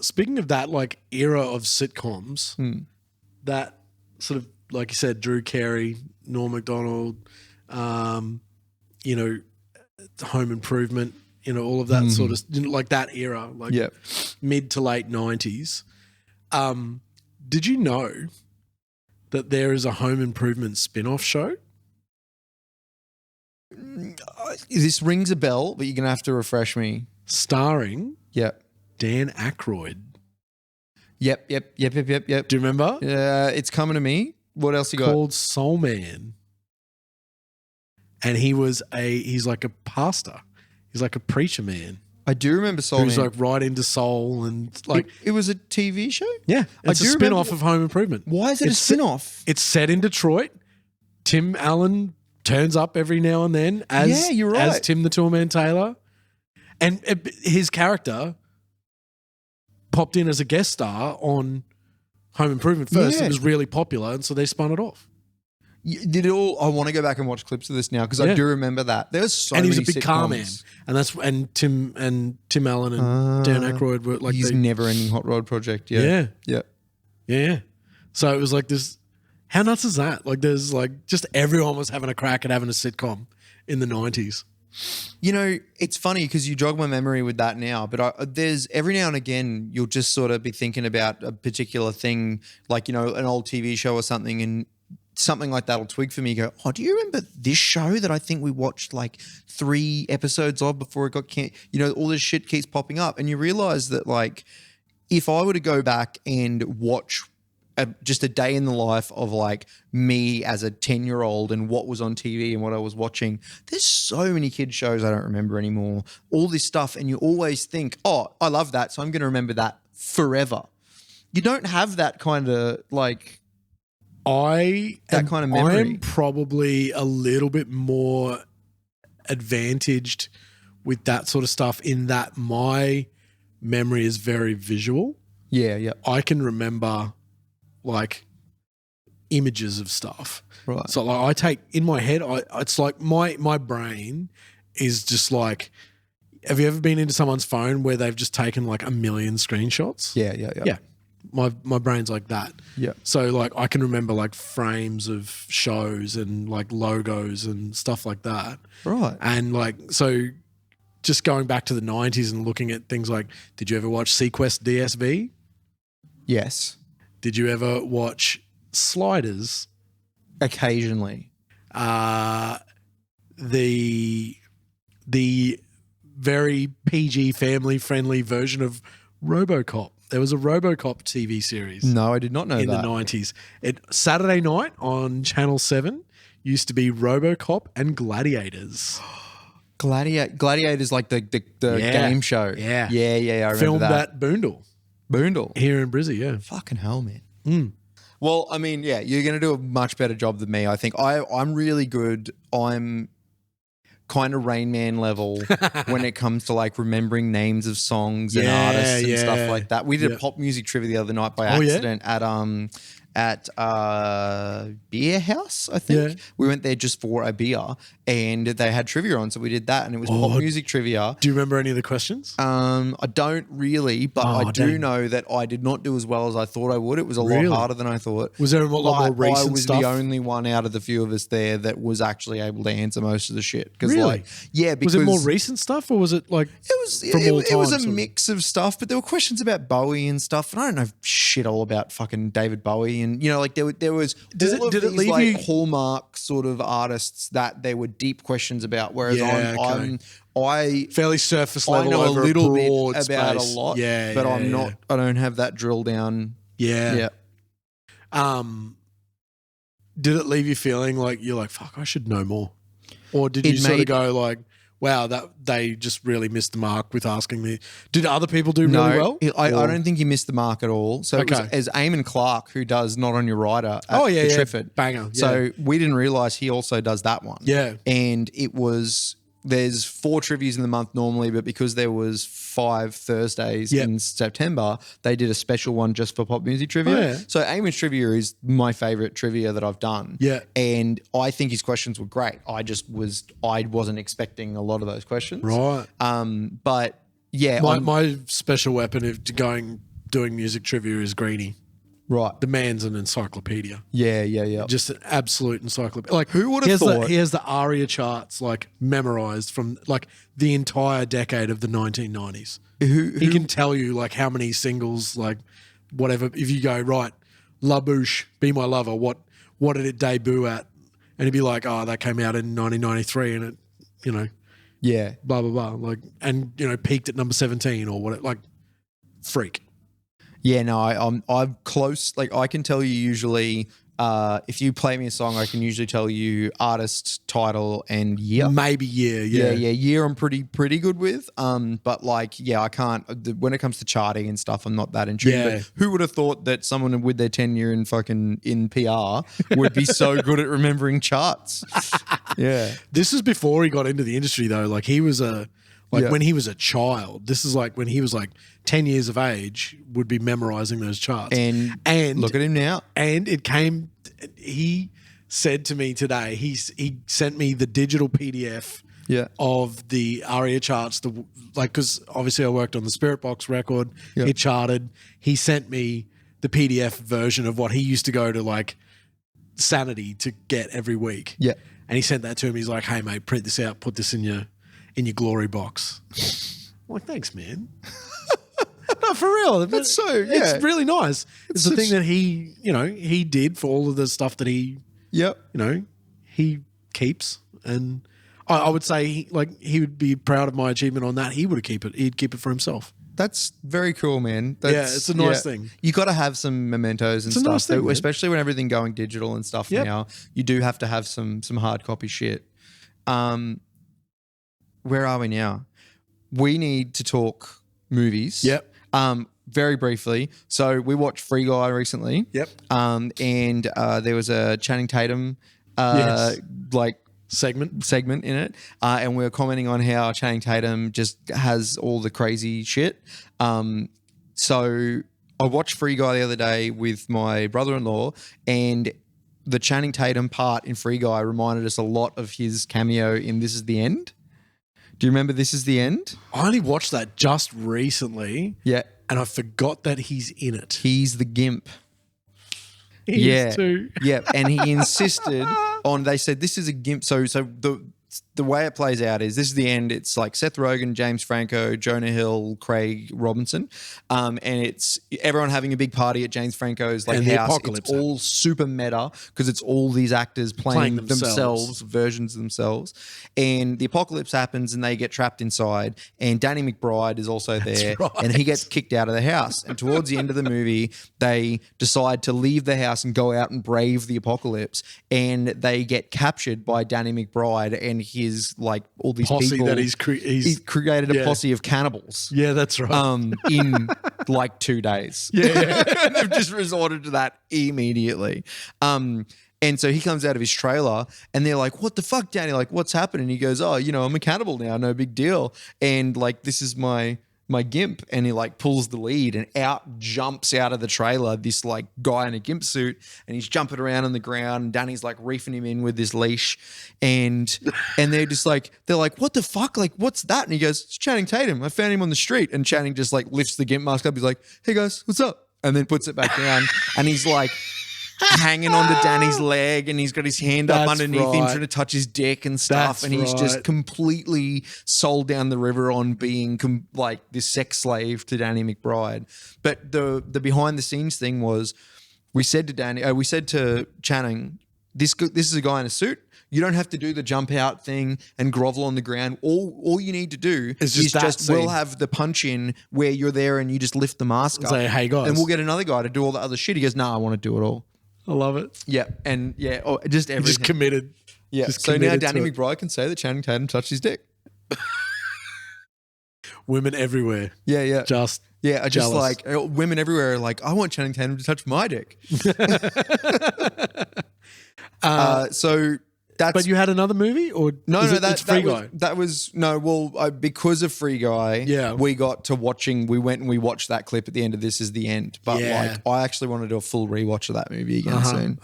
Speaking of that, like era of sitcoms, that sort of, like you said, Drew Carey, Norm Macdonald, Home Improvement, all of that sort of, like that era, like mid to late 90s. Did you know that there is a Home Improvement spin-off show? This rings a bell, but you're going to have to refresh me. Starring Dan Aykroyd. Yep. Do you remember? Yeah, it's coming to me. What else you got? Called Soul Man. And he's like a pastor He's like a preacher man. I do remember Soul Who's Man. like right into soul and like it was a TV show? yeah, it's I a do spin-off remember- of Home Improvement. Why is it a It's- spin-off? It's set in Detroit. Tim Allen turns up every now and then as Yeah, you're right. as Tim the Toolman Taylor, and his character popped in as a guest star on Home Improvement first. Yeah. It was really popular, and so they spun it off. Did it all? I want to go back and watch clips of this now because Yeah. I do remember that. There's so And he many was a big sitcoms. car man, and Tim Allen and Dan Aykroyd were like his never-ending hot rod project. Yeah, yeah. yeah. So it was like this. How nuts is that? Like, there's like just everyone was having a crack at having a sitcom in the 90s. You know, it's funny because you jog my memory with that now, but there's every now and again you'll just sort of be thinking about a particular thing, like, you know, an old TV show or something, and something like that'll twig for me. Go, oh, do you remember this show that I think we watched like 3 episodes of before it got you know, all this shit keeps popping up, and you realize that, like, if I were to go back and watch just a day in the life of like me as a 10-year-old and what was on TV and what I was watching, there's so many kids shows I don't remember anymore, all this stuff. And you always think, oh, I love that, so I'm going to remember that forever. You don't have that kind of like kind of memory. I'm probably a little bit more advantaged with that sort of stuff in that my memory is very visual. Yeah. I can remember like images of stuff. Right. So like I take in my head, it's like my brain is just like, have you ever been into someone's phone where they've just taken like a million screenshots? Yeah. My brain's like that. Yeah. So like I can remember like frames of shows and like logos and stuff like that. Right. And like, so just going back to the 90s and looking at things like, did you ever watch Sequest DSV? Yes. Did you ever watch Sliders? Occasionally. The very PG family friendly version of RoboCop. There was a RoboCop TV series. No, I did not know in that. the 90s. Saturday night on Channel 7 used to be RoboCop and Gladiators. Gladiators, like the game show. Yeah. I remember Filmed that. at Boondall Boondall. here in Brizzy, yeah. Fucking hell, man. Well, I mean, yeah, you're going to do a much better job than me. I think I'm really good. I'm kind of Rain Man level when it comes to like remembering names of songs and artists and stuff like that. We did a pop music trivia the other night by accident at Beer House, I think. Yeah. We went there just for a beer and they had trivia on, so we did that, and it was pop music trivia. Do you remember any of the questions? I don't really, but I do know that I did not do as well as I thought I would. It was a lot harder than I thought. Was there a lot more recent I was stuff? the only one out of the few of us there that was actually able to answer most of the shit. Really? Because was it more recent stuff or was it like it was a mix of stuff, but there were questions about Bowie and stuff, and I don't know shit all about fucking David Bowie, and you know, like there was Did it these leave like you- hallmark sort of artists that there were deep questions about, whereas I fairly surface I level know a over little bit broad about space. a lot, Yeah, but yeah, I'm not. I don't have that drill down. Yeah. Yeah. Did it leave you feeling like you're like, fuck, I should know more? Or did you It sort of made- go like, wow, that they just really missed the mark with asking me? Did other people do really well? I Or- don't think he missed the mark at all. So it was Okay. as Eamon Clark, who does Not On Your Rider at the Trifford. Banger. So we didn't realise he also does that one. Yeah. And it was, there's 4 trivias in the month normally, but because there was 5 Thursdays in September, they did a special one just for pop music trivia. Oh, yeah. So Eamon's trivia is my favourite trivia that I've done. Yeah. And I think his questions were great. I wasn't expecting a lot of those questions. Right. But yeah. My special weapon of doing music trivia is Greenie. Right. The man's an encyclopedia. Yeah. Just an absolute encyclopedia. Like, Who would have thought? He has the ARIA charts like memorized from like the entire decade of the 1990s. He can tell you like how many singles, like whatever. If you go, right, La Bouche, Be My Lover, what did it debut at? And he'd be like, oh, that came out in 1993 and it, you know, Yeah. blah, blah, blah. Like, and, you know, peaked at number 17 or what, like, freak. Yeah, no, I'm close. Like I can tell you usually if you play me a song, I can usually tell you artist, title, and year. Maybe year, yeah. Year I'm pretty good with. But like, yeah, I can't, when it comes to charting and stuff, I'm not that in tune. Yeah. But who would have thought that someone with their tenure in PR would be so good at remembering charts? Yeah. This is before he got into the industry though. Like he was when he was a child. This is like when he was like 10 years of age, would be memorizing those charts. And look at him now. And he said to me today, he sent me the digital PDF of the ARIA charts, because obviously I worked on the Spirit Box record. It charted. He sent me the PDF version of what he used to go to like Sanity to get every week. Yeah. And he sent that to him. He's like, "Hey mate, print this out, put this in your glory box." I'm like, "Thanks, man." No, for real. That's so, It's really nice. It's the thing that he did for all of the stuff that he keeps. And I would say he would be proud of my achievement on that. He'd keep it for himself. That's very cool, man. It's a nice thing. You got to have some mementos and It's a stuff, nice thing, especially when everything going digital and stuff now. You do have to have some hard copy shit. Where are we now? We need to talk movies. Yep. Very briefly. So we watched Free Guy recently. Yep. And there was a Channing Tatum segment in it, and we were commenting on how Channing Tatum just has all the crazy shit. So I watched Free Guy the other day with my brother-in-law, and the Channing Tatum part in Free Guy reminded us a lot of his cameo in This Is the End. Do you remember This Is the End? I only watched that just recently. Yeah. And I forgot that he's in it. He's the gimp. He is too. Yeah, and he insisted on, they said this is a gimp. So the way it plays out is This Is the End. It's like Seth Rogen, James Franco, Jonah Hill, Craig Robinson. And it's everyone having a big party at James Franco's like house. It's all super meta because it's all these actors playing themselves, versions of themselves. And the apocalypse happens and they get trapped inside. And Danny McBride is also there. And he gets kicked out of the house. And towards the end of the movie, they decide to leave the house and go out and brave the apocalypse. And they get captured by Danny McBride and his like all these posse people that he's created a posse of cannibals. Yeah, that's right. In like 2 days. Yeah. They've just resorted to that immediately. And so he comes out of his trailer and they're like, "What the fuck, Danny? Like, what's happened?" And he goes, "Oh, I'm a cannibal now, no big deal. And like, this is my gimp." And he like pulls the lead and jumps out of the trailer this like guy in a gimp suit, and he's jumping around on the ground and Danny's like reefing him in with this leash, and they're like, "What the fuck? Like, what's that?" And he goes, "It's Channing Tatum. I found him on the street." And Channing just like lifts the gimp mask up. He's like, "Hey guys, what's up?" And then puts it back down and he's like hanging onto Danny's leg, and he's got his hand up underneath him trying to touch his dick and stuff. And he's just completely sold down the river on being like this sex slave to Danny McBride. But the behind the scenes thing was, we said to Channing, this is a guy in a suit. You don't have to do the jump out thing and grovel on the ground. All you need to do is we'll have the punch in where you're there and you just lift the mask up. Say, "Hey guys," and we'll get another guy to do all the other shit. He goes, "No, I want to do it all." I love it. Yeah, and just everything. Just committed. Yeah. So now Danny McBride can say that Channing Tatum touched his dick. Women everywhere. Yeah. Just like women everywhere are like, "I want Channing Tatum to touch my dick." But you had another movie, or it's Free Guy? Because of Free Guy, we got to watching. We went and we watched that clip at the end of This Is the End. But like, I actually want to do a full rewatch of that movie again soon.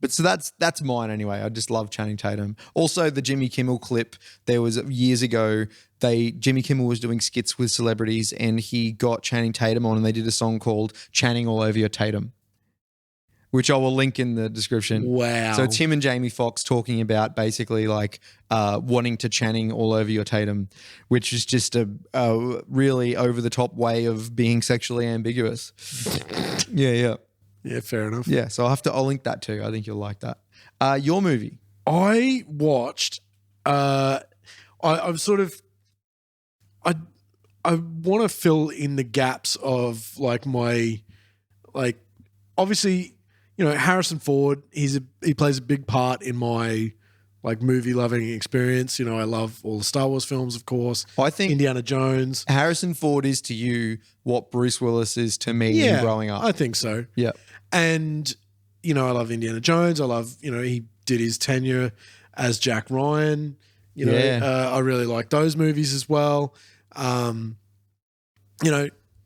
But so that's mine anyway. I just love Channing Tatum. Also, the Jimmy Kimmel clip. There was years ago. Jimmy Kimmel was doing skits with celebrities, and he got Channing Tatum on, and they did a song called "Channing All Over Your Tatum," which I will link in the description. Wow. So it's him and Jamie Foxx talking about basically like wanting to Channing all over your Tatum, which is just a really over-the-top way of being sexually ambiguous. Yeah. Yeah, fair enough. Yeah, so I'll link that too. I think you'll like that. Your movie. I watched, I want to fill in the gaps of like my, like, obviously, Harrison Ford, he plays a big part in my like movie loving experience. I love all the Star Wars films, of course. I think Indiana Jones. Harrison Ford is to you what Bruce Willis is to me in growing up. I think so. Yeah. And, I love Indiana Jones. I love, he did his tenure as Jack Ryan. I really like those movies as well.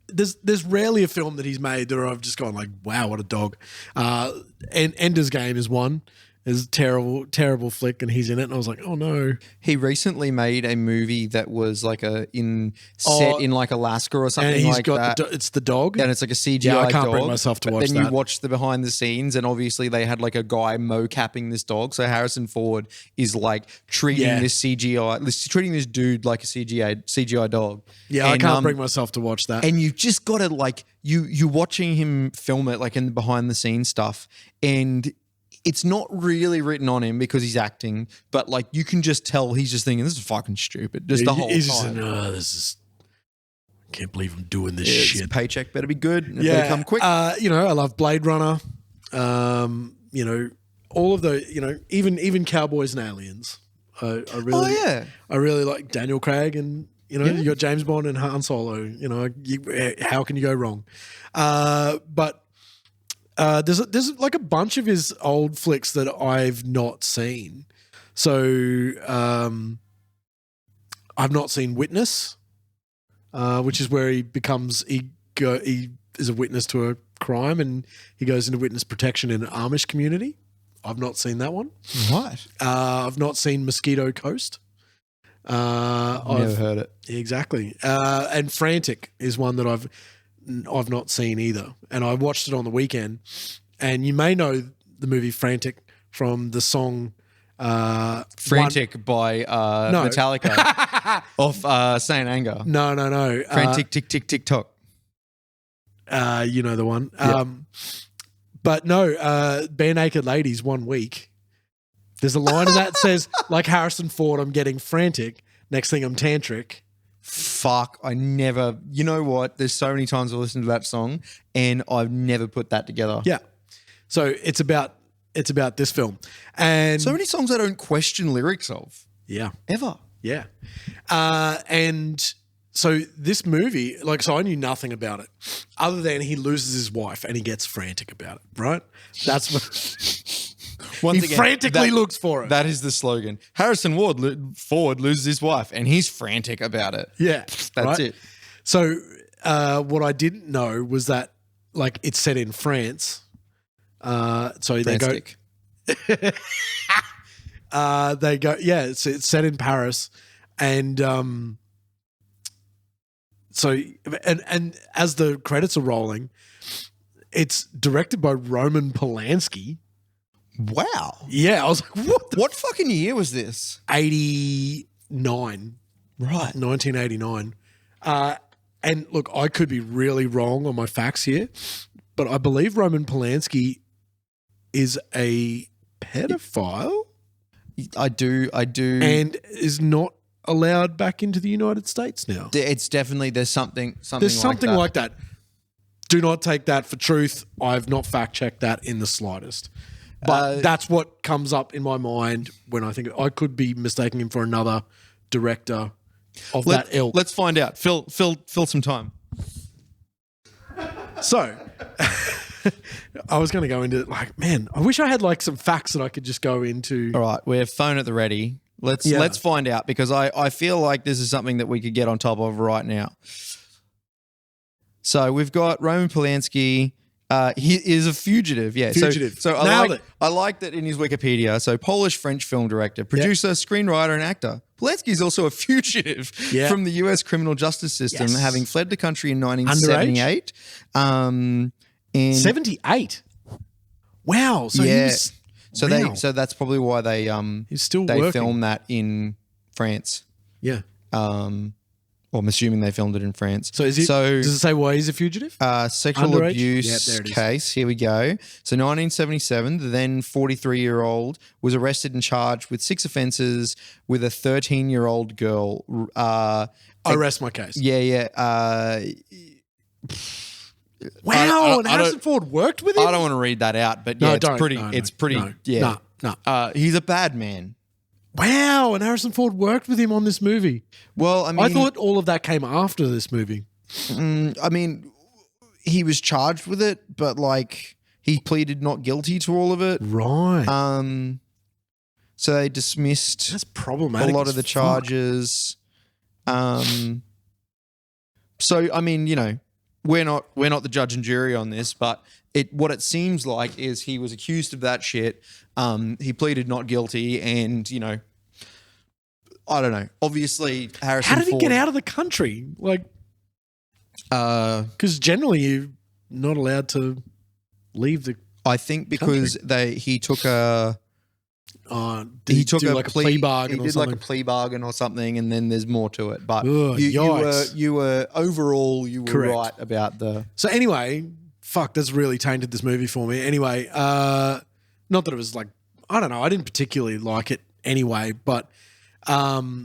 There's rarely a film that he's made that I've just gone like, wow, what a dog. And Ender's Game is one. It's a terrible, terrible flick, and he's in it, and I was like, oh no. He recently made a movie that was like set in like Alaska or something like that. It's the dog, and it's like a CGI yeah, I can't dog. bring myself to watch then that. you watch the behind the scenes, and obviously they had like a guy mo-capping this dog. So Harrison Ford is like treating this dude like a CGI dog. Yeah, I can't bring myself to watch that. And you've just got to like you watching him film it like in the behind the scenes stuff, and it's not really written on him because he's acting, but like you can just tell he's just thinking, this is fucking stupid. Just the whole time. I can't believe I'm doing this shit. Paycheck better be good. It better come quick. I love Blade Runner. All of the, even Cowboys and Aliens. I really like Daniel Craig, and you got James Bond and Han Solo. How can you go wrong? But there's like a bunch of his old flicks that I've not seen. So I've not seen Witness, which is where he is a witness to a crime, and he goes into witness protection in an Amish community. I've not seen that one. What? I've not seen Mosquito Coast. Never heard it. Exactly. And Frantic is one that I've not seen either. And I watched it on the weekend. And you may know the movie Frantic from the song Frantic by Metallica off Saint Anger. No. Frantic, tick, tick, tick, tock. You know the one. Yeah. But no, Bare Naked Ladies 1 week. There's a line in that says, like Harrison Ford, I'm getting frantic. Next thing I'm tantric. Fuck, I never, you know what? There's so many times I listened to that song and I've never put that together. Yeah. So it's about this film. And so many songs I don't question lyrics of. Yeah. Ever. Yeah. And so this movie, so I knew nothing about it other than he loses his wife and he gets frantic about it, right? That's what he frantically looks for it. That is the slogan. Harrison Ford loses his wife and he's frantic about it. Yeah. That's it. So what I didn't know was that it's set in France. So Frantic. they go, it's set in Paris. And so as the credits are rolling, it's directed by Roman Polanski. Wow. Yeah, I was like, what fucking year was this? 89. Right. 1989. And look, I could be really wrong on my facts here, but I believe Roman Polanski is a pedophile. I do. And is not allowed back into the United States now. It's definitely, there's something like that. Do not take that for truth. I've not fact-checked that in the slightest. But that's what comes up in my mind when I think I could be mistaking him for another director of that ilk. Let's find out. Fill some time. So I was going to go into I wish I had some facts that I could just go into. All right, we have phone at the ready. Let's find out, because I feel like this is something that we could get on top of right now. So we've got Roman Polanski. He is a fugitive. Yeah. Fugitive. So I like that in his Wikipedia. So Polish-French film director, producer, screenwriter, and actor. Polanski is also a fugitive from the US criminal justice system, having fled the country in 1978. 78? Wow. So he was... So that's probably why they he's still they working. filmed that in France. Yeah. Well, I'm assuming they filmed it in France. So does it say why he's a fugitive? Sexual Underage? abuse case. Here we go. So 1977, the then 43-year-old was arrested and charged with 6 offences with a 13-year-old girl. I rest my case. Yeah. Wow, and Harrison Ford worked with him? I don't want to read that out, but yeah, it's pretty. Yeah. No. He's a bad man. Wow, and Harrison Ford worked with him on this movie. Well, I mean, I thought all of that came after this movie. I mean, he was charged with it, but like he pleaded not guilty to all of it. Right. So they dismissed That's problematic. a lot of the charges. So I mean, you know, we're not the judge and jury on this, but what it seems like is he was accused of that shit. He pleaded not guilty, and you know, I don't know. Obviously, Harrison. How did he Ford, get out of the country? Like, because generally you're not allowed to leave the. I think because he took a. He took a plea bargain. He did like a plea bargain or something, and then there's more to it. But Ugh, you were overall Correct. right about the. So anyway, fuck, that's really tainted this movie for me. Anyway, not that it was like, I don't know, I didn't particularly like it anyway, but yeah,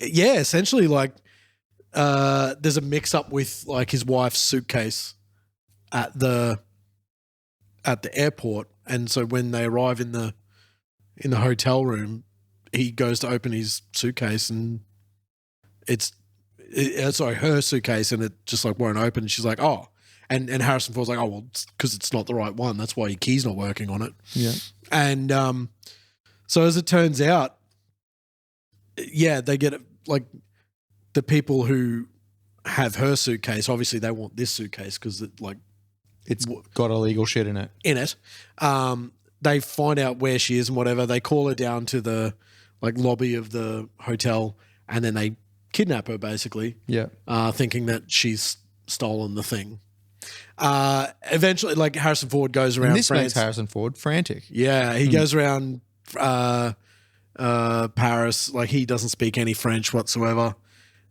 essentially like there's a mix up with like his wife's suitcase at the airport, and so when they arrive in the hotel room, he goes to open his suitcase and her suitcase, and it just like won't open. And she's like, oh, and Harrison Ford's like, oh, well, because it's not the right one. That's why your key's not working on it. Yeah. And so as it turns out, yeah, they get like the people who have her suitcase, obviously they want this suitcase because it's got illegal shit in it. They find out where she is and whatever. They call her down to the like lobby of the hotel, and then they kidnap her basically. Yeah. Thinking that she's stolen the thing. Eventually, like Harrison Ford goes around. And this makes Harrison Ford frantic. Yeah, he goes around Paris. Like he doesn't speak any French whatsoever,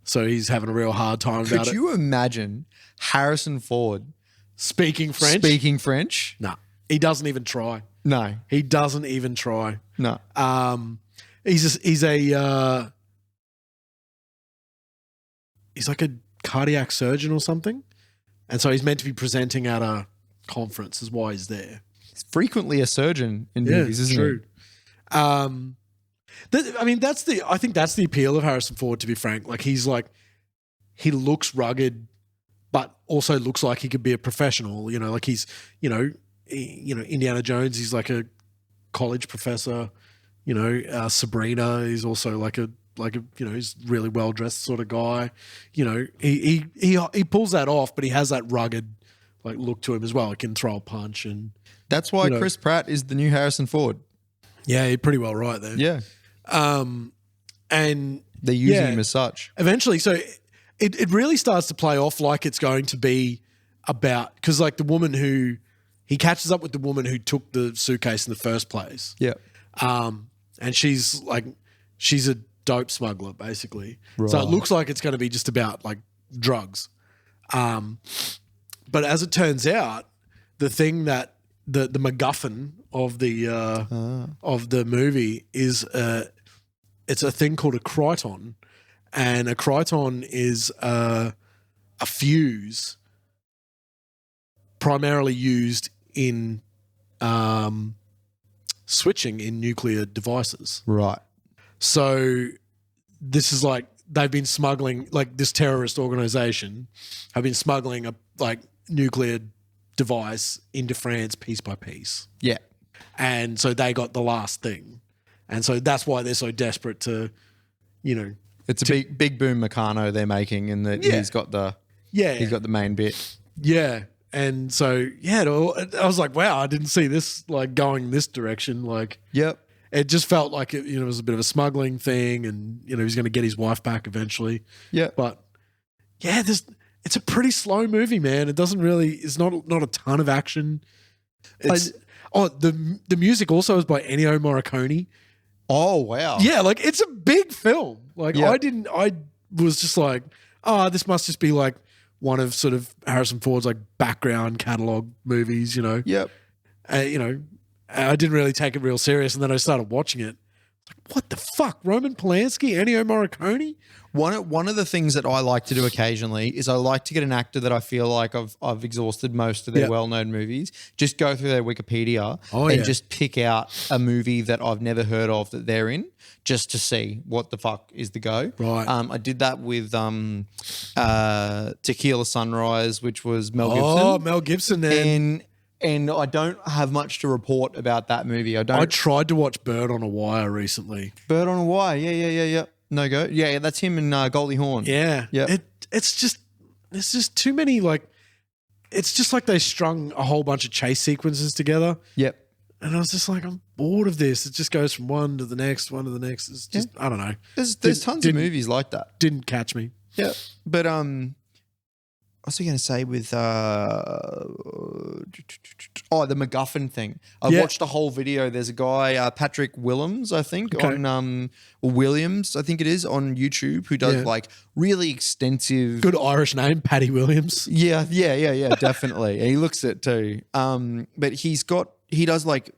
so he's having a real hard time about it. Could you imagine Harrison Ford speaking French? No, he doesn't even try. No, he doesn't even try. No. He's like a cardiac surgeon or something, and so he's meant to be presenting at a conference. Is why he's there. He's frequently a surgeon in movies, isn't true. I think that's the appeal of Harrison Ford. To be frank, like he looks rugged, but also looks like he could be a professional. You know, like he's Indiana Jones. He's like a college professor. You know, Sabrina. He's also like a he's really well dressed sort of guy. You know, he pulls that off, but he has that rugged like look to him as well. He can throw a punch, and that's why Chris Pratt is the new Harrison Ford. Yeah, you're pretty well right there. Yeah. And they're using him as such. Eventually, so it really starts to play off like it's going to be about, because like the woman who he catches up with, the woman who took the suitcase in the first place. Yeah. And she's a dope smuggler basically. Right. So it looks like it's going to be just about like drugs. But as it turns out, the thing that the MacGuffin of the movie is it's a thing called a Crichton, and a Crichton is a fuse primarily used in switching in nuclear devices. Right. So this is like they've been smuggling, like this terrorist organization have been smuggling a like nuclear device into France piece by piece. Yeah. And so they got the last thing. And so that's why they're so desperate to, it's a big boom Meccano they're making, and that he's got the main bit. Yeah. And so, I was like, wow, I didn't see this like going this direction. Like, yep. It just felt like it was a bit of a smuggling thing, and he's going to get his wife back eventually. Yeah. But yeah, it's a pretty slow movie, man. It doesn't really, it's not a ton of action. The music also is by Ennio Morricone. Oh, wow. Yeah, like it's a big film. Like I was just like, this must just be like one of sort of Harrison Ford's like background catalog movies, Yep. I didn't really take it real serious, and then I started watching it. What the fuck? Roman Polanski, Ennio Morricone? One of the things that I like to do occasionally is I like to get an actor that I feel like I've exhausted most of their well-known movies, just go through their Wikipedia and just pick out a movie that I've never heard of that they're in, just to see what the fuck is the go. Right. I did that with Tequila Sunrise, which was Mel Gibson. Oh, Mel Gibson then. And I don't have much to report about that movie. I tried to watch Bird on a Wire recently. Bird on a Wire. Yeah. No go. Yeah, that's him and Goldie Hawn. Yeah. It's just too many, like, it's just like they strung a whole bunch of chase sequences together. Yep. And I was just like, I'm bored of this. It just goes from one to the next. It's just, I don't know. There's tons of movies like that. Didn't catch me. Yeah. But what was I going to say with the MacGuffin thing? I watched the whole video. There's a guy, Patrick Willems, I think, on or Williams, I think it is, on YouTube, who does like really extensive. Good Irish name, Paddy Williams. Yeah, definitely. And he looks it too. But he does like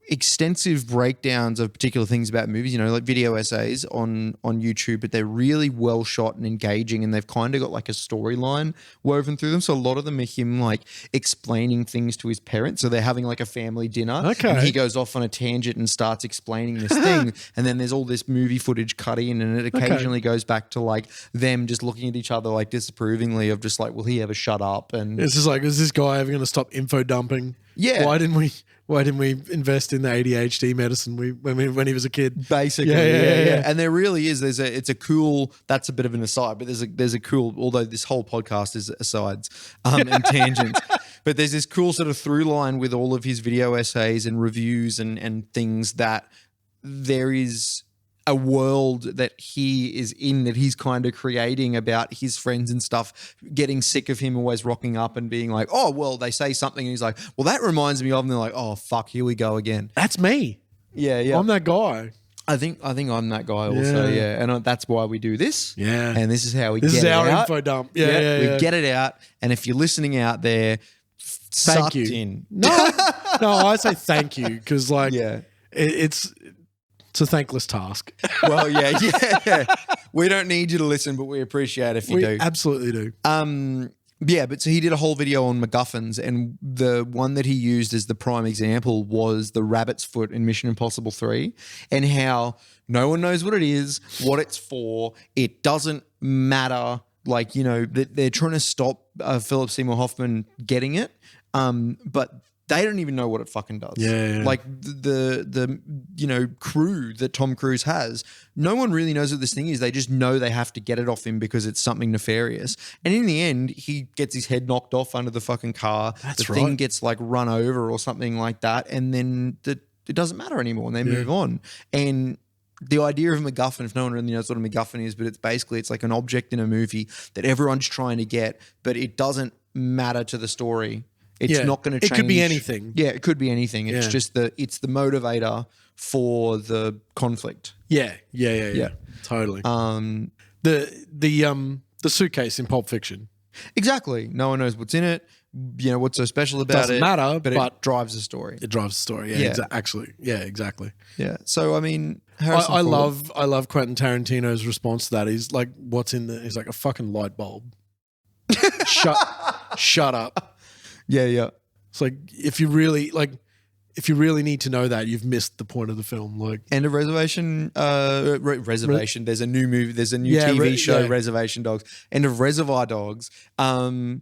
extensive breakdowns of particular things about movies, like video essays on YouTube, but they're really well shot and engaging, and they've kind of got like a storyline woven through them. So a lot of them are him like explaining things to his parents. So they're having like a family dinner, and he goes off on a tangent and starts explaining this thing, and then there's all this movie footage cut in, and it occasionally goes back to like them just looking at each other like disapprovingly of just like, will he ever shut up? And it's just like, is this guy ever going to stop info dumping? Yeah. Why didn't we invest in the ADHD medicine when he was a kid? Basically, yeah. And there really is. It's a cool. That's a bit of an aside, but there's a cool. Although this whole podcast is asides and tangents, but there's this cool sort of through line with all of his video essays and reviews and things, that there is a world that he is in, that he's kind of creating about his friends and stuff, getting sick of him always rocking up and being like, oh, well, they say something, and he's like, well, that reminds me of, and they're like, oh, fuck, here we go again. That's me. Yeah. I'm that guy. I think I'm that guy also, and that's why we do this. Yeah. And this is how we get it out. This is our info dump. We get it out, and if you're listening out there, thank you. In. No, I say thank you, because like it's a thankless task. Well, yeah. We don't need you to listen, but we appreciate if you do. We absolutely do. But so he did a whole video on MacGuffins, and the one that he used as the prime example was the rabbit's foot in Mission Impossible 3, and how no one knows what it is, what it's for. It doesn't matter. Like, they're trying to stop Philip Seymour Hoffman getting it, but they don't even know what it fucking does. Yeah. Like the crew that Tom Cruise has, no one really knows what this thing is. They just know they have to get it off him because it's something nefarious. And in the end, he gets his head knocked off under the fucking car. That's the thing gets like run over or something like that, and then it doesn't matter anymore, and they move on. And the idea of MacGuffin, if no one really knows what a MacGuffin is, but it's like an object in a movie that everyone's trying to get, but it doesn't matter to the story. It's not going to change. It could be anything. Yeah, it could be anything. It's just it's the motivator for the conflict. Yeah. Totally. The suitcase in Pulp Fiction. Exactly. No one knows what's in it. What's so special about Doesn't matter, but it drives the story. It drives the story. Yeah. Actually. Yeah, exactly. Yeah. So I mean, I love Quentin Tarantino's response to that. He's like, what's in there? He's like, a fucking light bulb. Shut up. Yeah. It's like, if you really need to know that, you've missed the point of the film. Like, End of Reservation. Reservation. There's a new movie. There's a new TV show. Reservation Dogs. End of Reservoir Dogs. Who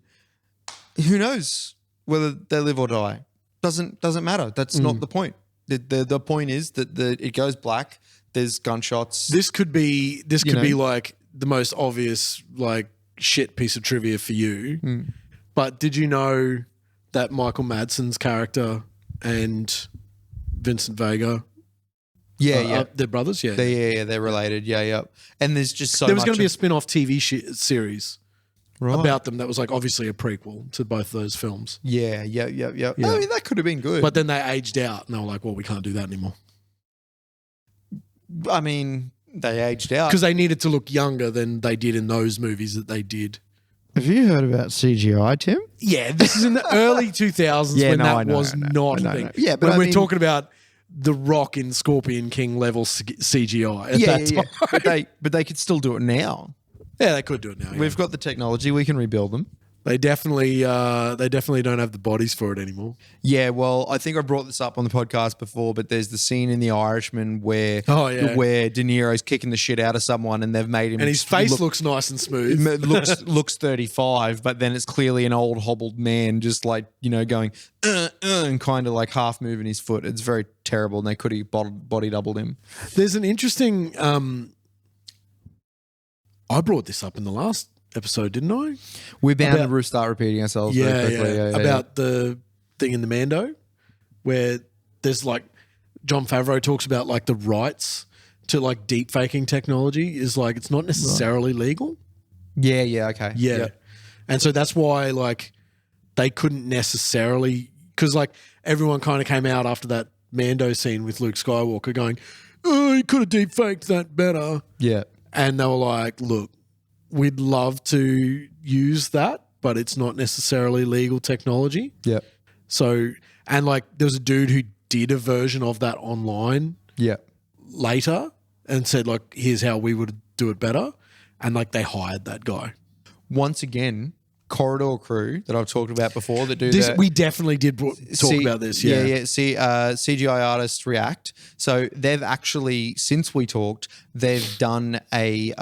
knows whether they live or die? Doesn't matter. That's not the point. The point is that it goes black. There's gunshots. This could be like the most obvious like shit piece of trivia for you. But did you know that Michael Madsen's character and Vincent Vega, they're brothers? Yeah, they're related. Yeah. And there's just so there was much going to be a spin-off TV series about them that was like obviously a prequel to both those films. Yeah. I mean, that could have been good. But then they aged out and they were like, well, we can't do that anymore. I mean, they aged out. Because they needed to look younger than they did in those movies that they did. Have you heard about CGI, Tim? Yeah, this is in the early 2000s when that was not a thing. Yeah, but when we're talking about the Rock in Scorpion King level CGI at that time. But they could still do it now. Yeah, they could do it now. We've got the technology. We can rebuild them. They definitely don't have the bodies for it anymore. Yeah, well, I think I brought this up on the podcast before, but there's the scene in The Irishman where De Niro's kicking the shit out of someone, and they've made him, and his face looks nice and smooth. looks 35, but then it's clearly an old hobbled man, just like going and kind of like half moving his foot. It's very terrible, and they could have body doubled him. There's an interesting. I brought this up in the last episode, didn't I? We're bound to start repeating ourselves very quickly. About the thing in the Mando where there's like Jon Favreau talks about like the rights to like deep faking technology is like it's not necessarily legal. Yeah, okay. Yeah. Yep. And so that's why like they couldn't necessarily because like everyone kind of came out after that Mando scene with Luke Skywalker going, oh, you could have deep faked that better. Yeah. And they were like, look, we'd love to use that, but it's not necessarily legal technology. Yeah. So, and like there was a dude who did a version of that online later and said like, here's how we would do it better. And like they hired that guy. Once again, Corridor Crew that I've talked about before that do this. that. We definitely did talk about this. Yeah. See, CGI artists react. So they've actually, since we talked, they've done a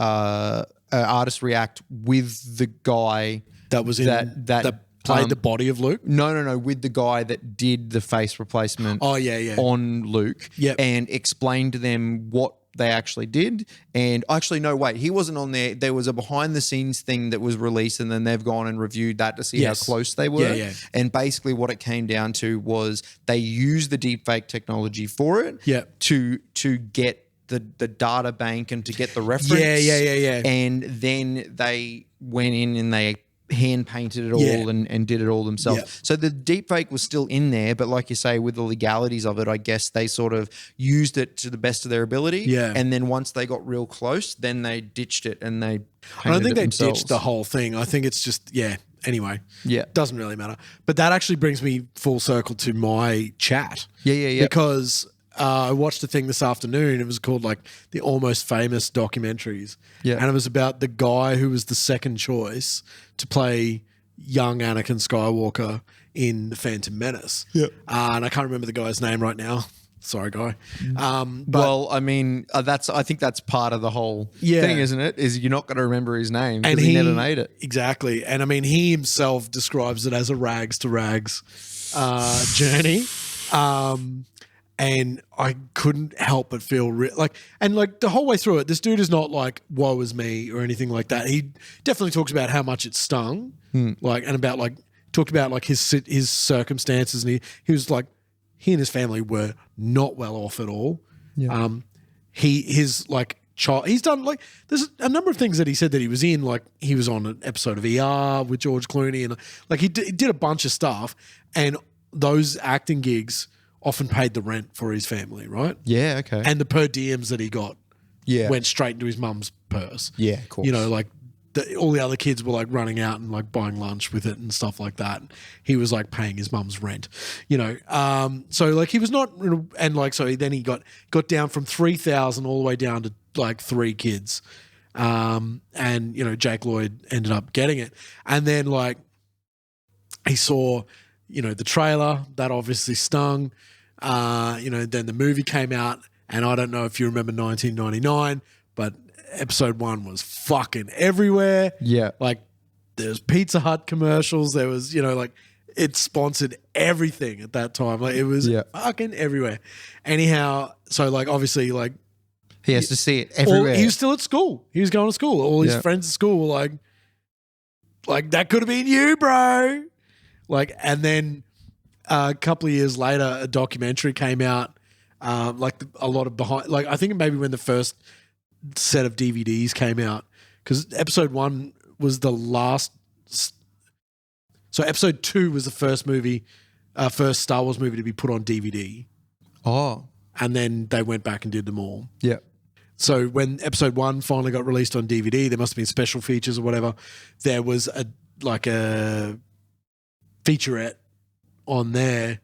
artist react with the guy that was in that played the body of Luke. No, with the guy that did the face replacement. Oh yeah. On Luke. Yep. And explained to them what they actually did. And actually, no, wait, he wasn't on there. There was a behind the scenes thing that was released, and then they've gone and reviewed that to see how close they were. Yeah. And basically what it came down to was they used the deepfake technology for it to get the data bank and to get the reference. Yeah. And then they went in and they hand painted it all and did it all themselves. Yeah. So the deepfake was still in there, but like you say, with the legalities of it, I guess they sort of used it to the best of their ability. Yeah. And then once they got real close, then they ditched it and they I don't think they themselves. ditched the whole thing. I think it's just, anyway. Yeah. Doesn't really matter. But that actually brings me full circle to my chat. Yeah. Because I watched a thing this afternoon. It was called like the Almost Famous Documentaries. Yeah. And it was about the guy who was the second choice to play young Anakin Skywalker in The Phantom Menace. Yeah. And I can't remember the guy's name right now. Sorry, guy. Well, I mean, I think that's part of the whole thing, isn't it? Is you're not going to remember his name because he never made it. Exactly. And I mean, he himself describes it as a rags to rags journey. And I couldn't help but feel like the whole way through it, this dude is not like, woe is me or anything like that. He definitely talks about how much it stung, like, and about like, talked about like his circumstances. And he was like, he and his family were not well off at all. Yeah. His like child, he's done like, there's a number of things that he said that he was in, like he was on an episode of ER with George Clooney and like he did a bunch of stuff, and those acting gigs often paid the rent for his family, right? Yeah, okay. And the per diems that he got went straight into his mum's purse. Yeah, of course. You know, like all the other kids were like running out and like buying lunch with it and stuff like that. He was like paying his mum's rent, you know. So like he was not, and like so then he got down from 3,000 all the way down to like 3 kids. And you know, Jake Lloyd ended up getting it. And then like he saw, you know, the trailer that obviously stung. You know, then the movie came out, and I don't know if you remember 1999, but episode 1 was fucking everywhere. Yeah. Like there's Pizza Hut commercials. There was, you know, like it sponsored everything at that time. Like it was fucking everywhere. Anyhow, so like obviously like he has to see it everywhere. He was still at school. He was going to school. All his friends at school were like that could have been you, bro. Like, and then a couple of years later, a documentary came out, like a lot of behind, like I think maybe when the first set of DVDs came out, because episode 1 was the last. So episode 2 was the first movie, first Star Wars movie to be put on DVD. Oh. And then they went back and did them all. Yeah. So when episode 1 finally got released on DVD, there must have been special features or whatever. There was a featurette on there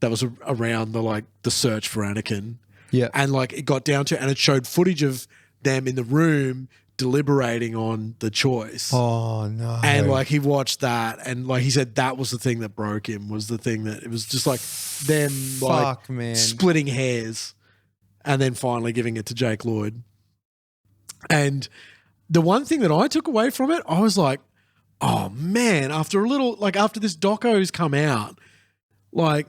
that was around the search for Anakin. Yeah. And like it got down to, and it showed footage of them in the room deliberating on the choice. Oh no. And like he watched that, and like he said that was the thing that broke him, was the thing that it was just like them like man. splitting hairs and then finally giving it to Jake Lloyd. And the one thing that I took away from it, I was like, oh man, after this doco's come out, like,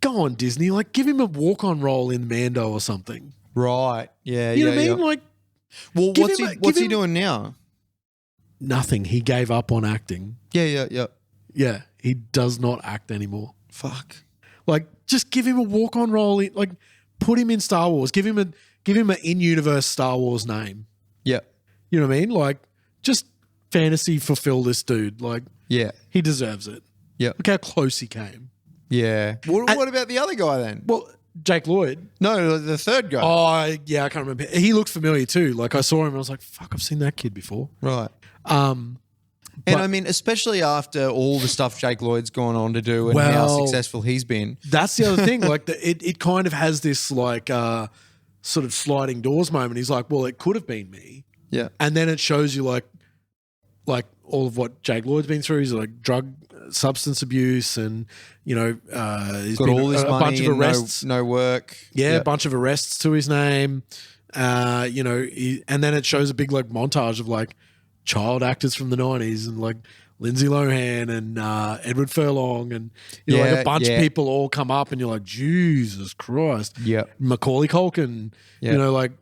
go on, Disney, like give him a walk-on role in Mando or something. Right. Yeah. You know yeah, what I mean? yeah. Like, well, what's he doing now? Nothing. He gave up on acting. Yeah. Yeah, he does not act anymore. Fuck. Like, just give him a walk-on role. Like, put him in Star Wars. Give him an in-universe Star Wars name. Yeah. You know what I mean? Like, just fantasy fulfill this dude. Like, Yeah. he deserves it. Yeah. Look how close he came. Yeah. What about the other guy then? Well, Jake Lloyd. No, the third guy. Oh, yeah, I can't remember. He looked familiar too. Like, I saw him and I was like, fuck, I've seen that kid before. Right. But- And I mean, especially after all the stuff Jake Lloyd's gone on to do and how successful he's been. That's the other thing. Like, it kind of has this like sort of sliding doors moment. He's like, well, it could have been me. Yeah. And then it shows you like all of what Jake Lloyd's been through. He's like drug, substance abuse, and he's Got been all this a money bunch of and arrests. no work. Yeah, a bunch of arrests to his name. And then it shows a big like montage of like child actors from the 90s and like Lindsay Lohan and Edward Furlong and like a bunch of people all come up and you're like, Jesus Christ. Yeah. Macaulay Culkin, it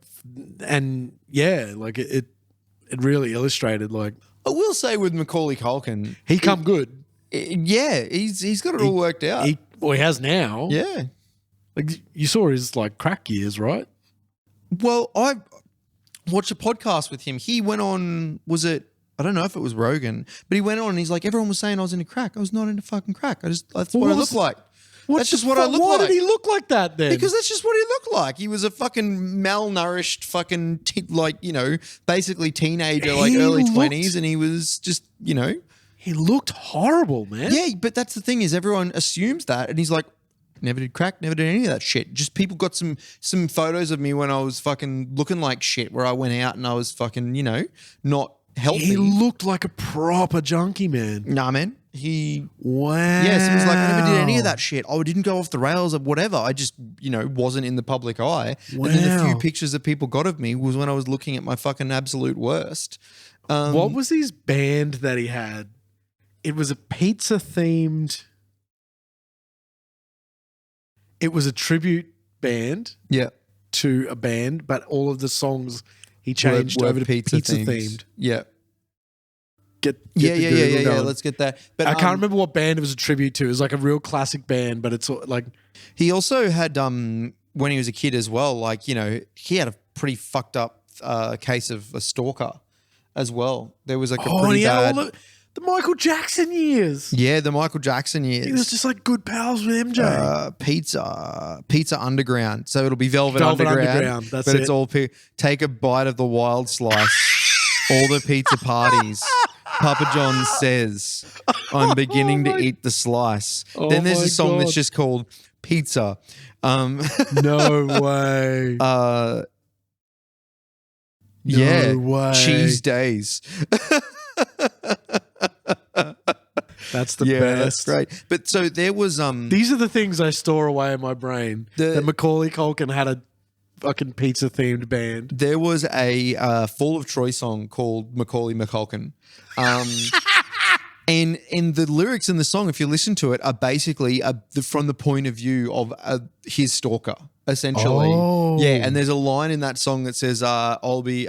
really illustrated like. I will say with Macaulay Culkin, he come good. He's got it all worked out. He has now. Yeah. Like you saw his like crack years, right? Well, I watched a podcast with him. He went on, I don't know if it was Rogan, but he went on and he's like, everyone was saying I was into crack. I was not into fucking crack. That's what I look like. That's just what I look like. Why did he look like that then? Because that's just what he looked like. He was a fucking malnourished fucking, basically teenager, like early 20s, and he was just, He looked horrible, man. Yeah, but that's the thing is everyone assumes that, and he's like, never did crack, never did any of that shit. Just people got some photos of me when I was fucking looking like shit, where I went out and I was fucking, not healthy. He looked like a proper junkie, man. Nah, man. Wow. Yes, he was like, I never did any of that shit. I didn't go off the rails or whatever. I just, wasn't in the public eye. Wow. And then the few pictures that people got of me was when I was looking at my fucking absolute worst. What was his band that he had? It was a pizza themed. It was a tribute band. Yeah. To a band, but all of the songs he changed were over to pizza themed. Yeah. Get yeah. going. Let's get that. But I can't remember what band it was a tribute to. It was like a real classic band, but it's like he also had when he was a kid as well. Like he had a pretty fucked up case of a stalker as well. There was like a pretty bad. The Michael Jackson years. Yeah, the Michael Jackson years. He was just like good pals with MJ. Pizza Underground. So it'll be Velvet Underground. That's but it. It's all take a bite of the wild slice. All the pizza parties. Papa John says, I'm beginning to eat the slice. Then there's a song that's just called Pizza. No way. No way. Cheese Days. That's the best. That's great. But so there was these are the things I store away in my brain. That Macaulay Culkin had a fucking pizza themed band. There was a Fall of Troy song called Macaulay McCulkin. And the lyrics in the song, if you listen to it, are basically from the point of view of his stalker, essentially. Oh. Yeah, and there's a line in that song that says, I'll be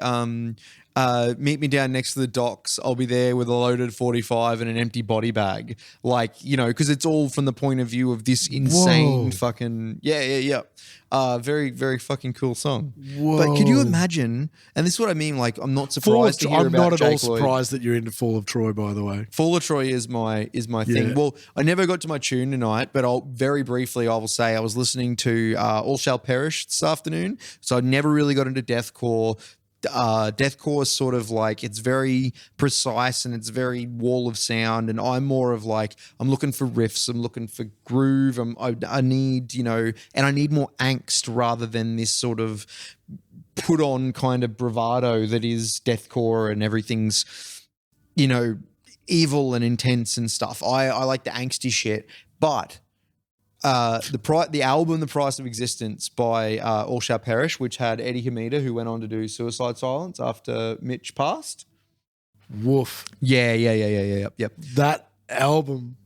meet me down next to the docks. I'll be there with a loaded 45 and an empty body bag. Like, because it's all from the point of view of this insane fucking, very, very fucking cool song. Whoa. But could you imagine, and this is what I mean, like, I'm not surprised to hear I'm about not at Jake all Lloyd. surprised that you're into Fall of Troy, by the way. Fall of Troy is my thing. Well, I never got to my tune tonight, but I will say I was listening to All Shall Perish this afternoon. So I never really got into deathcore. deathcore is sort of like it's very precise and it's very wall of sound, and I'm more of like I'm looking for riffs, I'm looking for groove, I need and I need more angst rather than this sort of put on kind of bravado that is deathcore and everything's evil and intense and stuff. I like the angsty shit, but the album The Price of Existence by All Shall Perish, which had Eddie Hamida, who went on to do Suicide Silence after Mitch passed. Woof. Yep. That album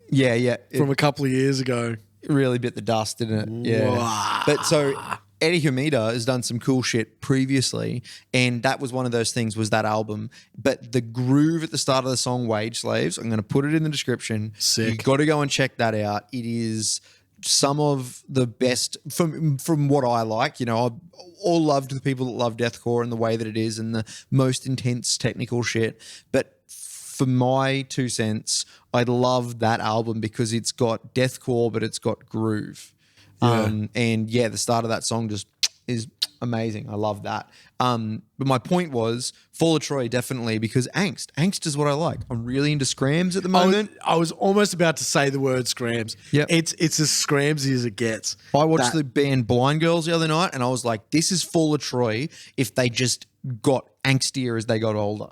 from a couple of years ago. It really bit the dust, didn't it? Yeah. Wow. But so Eddie Hamida has done some cool shit previously, and that was one of those things, was that album. But the groove at the start of the song Wage Slaves, I'm going to put it in the description. Sick. You got to go and check that out. It is some of the best from what I like. I've all loved the people that love deathcore and the way that it is and the most intense technical shit. But for my 2 cents, I love that album because it's got deathcore, but it's got groove. Yeah. The start of that song just is amazing. I love that. But my point was Fall of Troy, definitely, because angst is what I like. I'm really into scrams at the moment. I was almost about to say the word scrams. Yep. It's as scramsy as it gets. I watched the band Blind Girls the other night, and I was like, this is Fall of Troy if they just got angstier as they got older.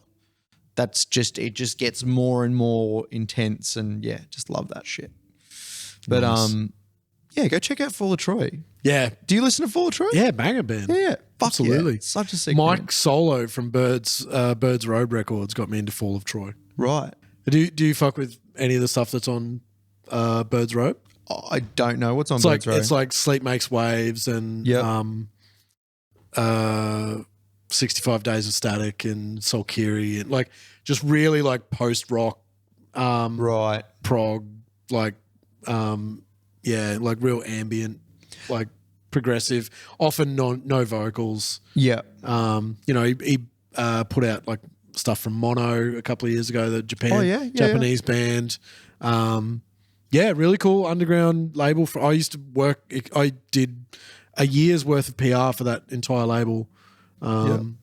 It just gets more and more intense, and just love that shit. But Nice. Go check out Fall of Troy. Yeah. Do you listen to Fall of Troy? Yeah, banger band. Yeah. Fuck absolutely. Yeah. Such a sick Mike band. Solo from Birds Road Records got me into Fall of Troy. Right. Do you fuck with any of the stuff that's on Birds Road? I don't know what's on It's Birds Road. It's like Sleep Makes Waves and 65 Days of Static and Solkiri and like just really like post rock, right, prog, like like real ambient, like progressive, often no vocals. Yeah. He put out like stuff from Mono a couple of years ago, the Japanese band. Really cool underground label. I did a year's worth of PR for that entire label. And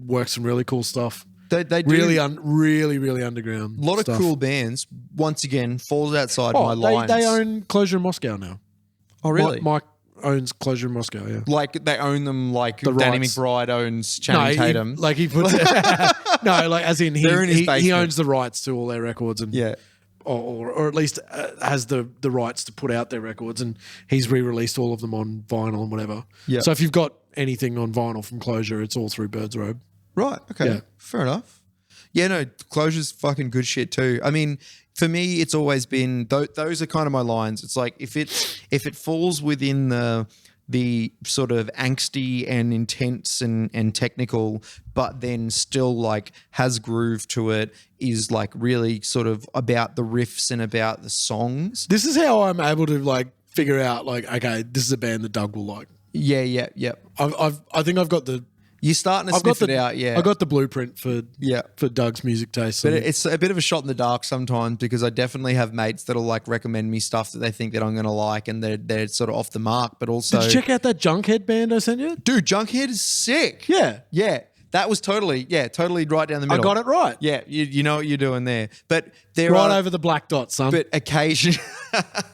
worked some really cool stuff. They do really underground. a lot stuff. of cool bands. Once again, falls outside my lines. They own Closure in Moscow now. Oh, really? Mike owns Closure in Moscow. Yeah, like they own them. Like The Danny rights. McBride owns Channing Tatum. He puts as in They're in his he basement. owns the rights to all their records and or at least has the rights to put out their records, and he's re-released all of them on vinyl and whatever. Yeah. So if you've got anything on vinyl from Closure, it's all through Birds Road. Right. Okay. Yeah. Fair enough. Yeah. No, Closure's fucking good shit too. I mean, for me, it's always been those are kind of my lines. It's like if it falls within the sort of angsty and intense and technical, but then still like has groove to it, is like really sort of about the riffs and about the songs. This is how I'm able to like figure out like, okay, this is a band that Doug will like. Yeah. I think I've got the. You're starting to sniff it out, yeah. I got the blueprint for Doug's music taste. But it's a bit of a shot in the dark sometimes, because I definitely have mates that'll like recommend me stuff that they think that I'm going to like, and they're sort of off the mark, but also... Did you check out that Junkhead band I sent you? Dude, Junkhead is sick. Yeah. Yeah. That was totally right down the middle. I got it right. Yeah, you know what you're doing there. But over the black dot, son. But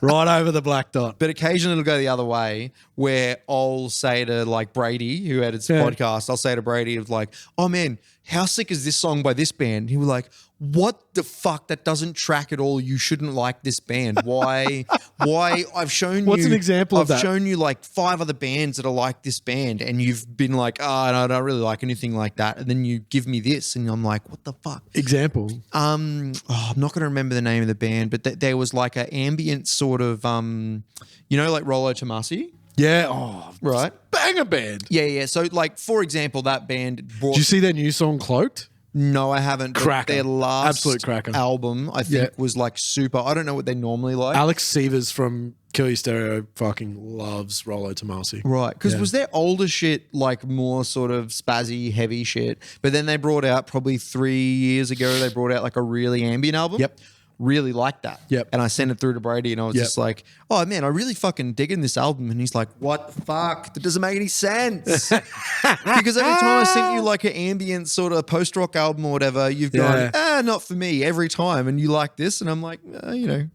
right over the black dot. But occasionally it'll go the other way, where I'll say to like Brady, who had his podcast, I'll say to Brady of like, oh man, how sick is this song by this band? He was like, what the fuck? That doesn't track at all. You shouldn't like this band. Why? I've shown What's you. an example of that? I've shown you like 5 other bands that are like this band, and you've been like, no, I don't really like anything like that. And then you give me this, and I'm like, what the fuck? Example. I'm not going to remember the name of the band, but there was like an ambient sort of, like Rollo Tomasi. Yeah. Oh, right. Banger band. Yeah. So like, for example, that band brought... Did you see their new song, Cloaked? No, I haven't. Cracker. Their last Absolute cracker. album, I think, was like super. I don't know what they normally like. Alex Sievers from Kill Your Stereo fucking loves Rollo Tomasi. Right. Because was their older shit like more sort of spazzy, heavy shit? But then they brought out probably 3 years ago, they brought out like a really ambient album. Yep. really like that. Yep. And I sent it through to Brady and I was Yep. just like, oh man, I really fucking digging this album. And he's like, what the fuck? That doesn't make any sense. Because every time I sent you like an ambient sort of post-rock album or whatever, you've gone, not for me every time. And you like this. And I'm like,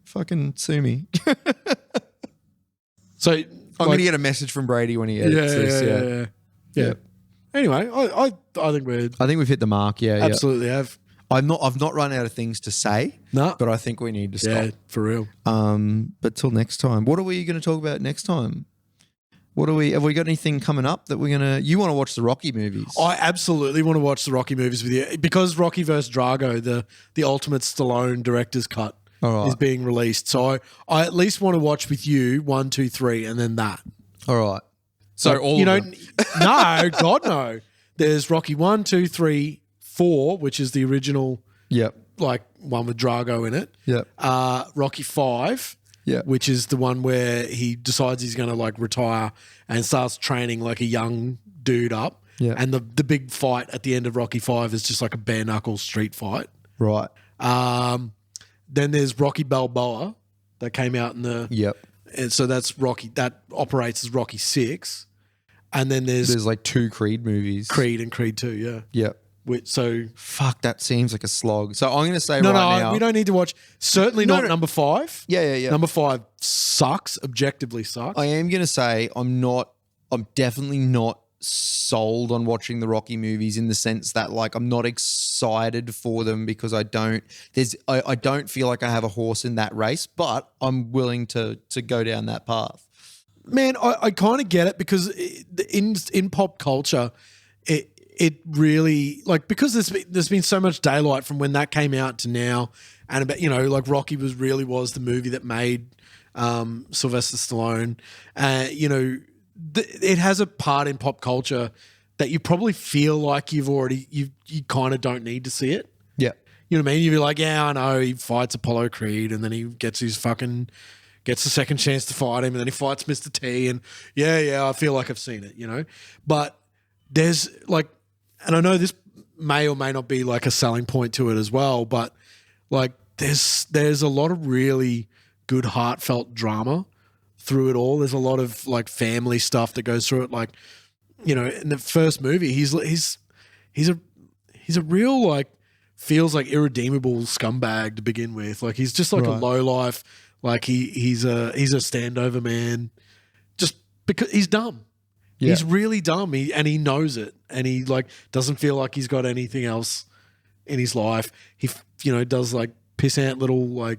fucking sue me. So I'm going to get a message from Brady when he edits this. Yeah. Anyway, I think I think we've hit the mark. Yeah. absolutely have. I've not run out of things to say, but I think we need to stop. Yeah, for real. But till next time, what are we going to talk about next time? Have we got anything coming up that you want to watch the Rocky movies? I absolutely want to watch the Rocky movies with you because Rocky vs. Drago, the ultimate Stallone director's cut is being released. So I at least want to watch with you 1, 2, 3, and then that. All right. So all of them. No, God no. There's Rocky 1, 2, 3, 4, which is the original, like one with Drago in it. Yep. Rocky 5, which is the one where he decides he's going to like retire and starts training like a young dude up. Yeah. And the big fight at the end of Rocky 5 is just like a bare knuckle street fight. Right. Then there's Rocky Balboa that came out in the and so that's Rocky that operates as Rocky 6. And then there's like 2 Creed movies. Creed and Creed 2, Yep. So fuck, that seems like a slog. So I'm going to say now, we don't need to watch. Certainly not number 5. Yeah. Number 5 sucks. Objectively sucks. I am going to say I'm definitely not sold on watching the Rocky movies in the sense that like I'm not excited for them because I don't feel like I have a horse in that race, but I'm willing to go down that path. Man, I kind of get it because in pop culture, it really like because there's been so much daylight from when that came out to now, and about like Rocky was the movie that made Sylvester Stallone. It has a part in pop culture that you probably feel like you kind of don't need to see it. Yeah, you know what I mean. You'd be like, yeah, I know he fights Apollo Creed, and then he gets the second chance to fight him, and then he fights Mr. T, and I feel like I've seen it, But there's like, and I know this may or may not be like a selling point to it as well, but like there's a lot of really good heartfelt drama through it all. There's a lot of like family stuff that goes through it. Like, in the first movie, he's a real like feels like irredeemable scumbag to begin with. Like he's just like a lowlife. Like he's a standover man, just because he's dumb. Yeah. He's really dumb, and he knows it, and he like doesn't feel like he's got anything else in his life. He does like pissant little like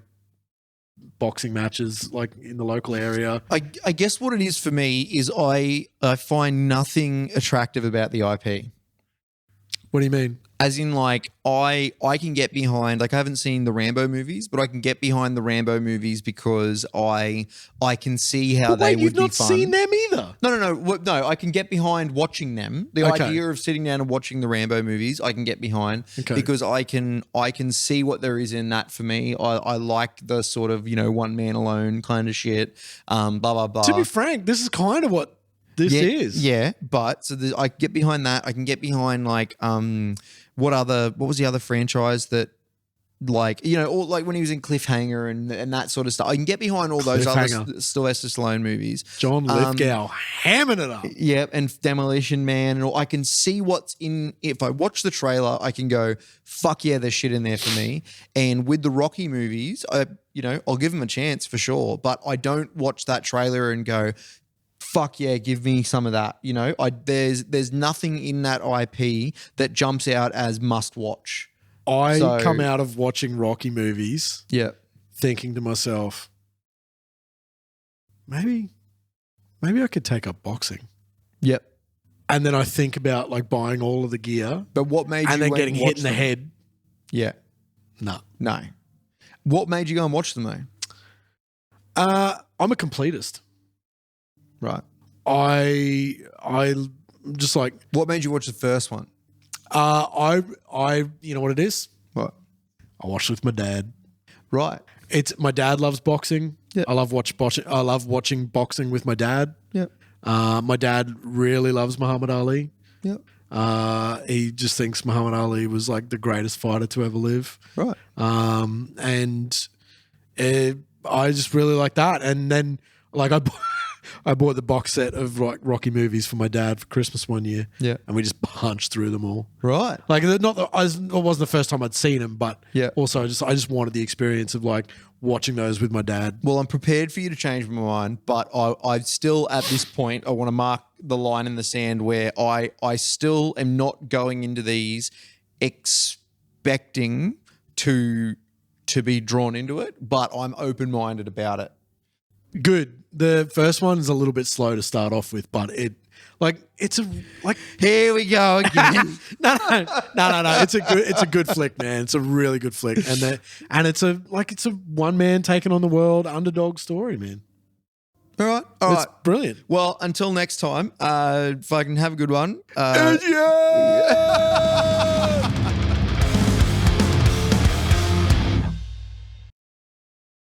boxing matches like in the local area. I guess what it is for me is I find nothing attractive about the IP. What do you mean? As in, like, I can get behind, like, I haven't seen the Rambo movies, but I can get behind the Rambo movies because I can see how they would be fun. You've not seen them either. No, I can get behind watching them. The idea of sitting down and watching the Rambo movies, I can get behind because I can see what there is in that for me. I like the sort of, one man alone kind of shit, blah, blah, blah. To be frank, this is kind of what this is. Yeah, but so I get behind that. I can get behind like what was the other franchise that like or like when he was in Cliffhanger and that sort of stuff. I can get behind all those other Sylvester Stallone movies. John Lithgow hamming it up. Yeah, and Demolition Man and all. I can see what's in. If I watch the trailer, I can go, fuck yeah, there's shit in there for me. And with the Rocky movies, I'll give them a chance for sure. But I don't watch that trailer and go, fuck yeah, give me some of that. There's nothing in that IP that jumps out as must watch. I come out of watching Rocky movies thinking to myself, maybe I could take up boxing. Yep. And then I think about like buying all of the gear. But what made you and then getting hit in the head. Yeah. No. What made you go and watch them though? I'm a completist. Right. I just like. What made you watch the first one? You know what it is? What? I watched with my dad. Right. My dad loves boxing. Yep. I love watching boxing with my dad. Yep. My dad really loves Muhammad Ali. Yep. He just thinks Muhammad Ali was like the greatest fighter to ever live. Right. And I just really like that. And then like I bought the box set of Rocky movies for my dad for Christmas one year. Yeah. And we just punched through them all. Right. Like it wasn't the first time I'd seen them, but yeah. also I just wanted the experience of like watching those with my dad. Well, I'm prepared for you to change my mind, but I still at this point I want to mark the line in the sand where I still am not going into these expecting to be drawn into it, but I'm open-minded about it. Good. The first one is a little bit slow to start off with, but Here we go again. No. It's a good flick, man. It's a really good flick, and it's a one man taking on the world underdog story, man. All right. It's brilliant. Well, until next time, fucking have a good one. Yeah.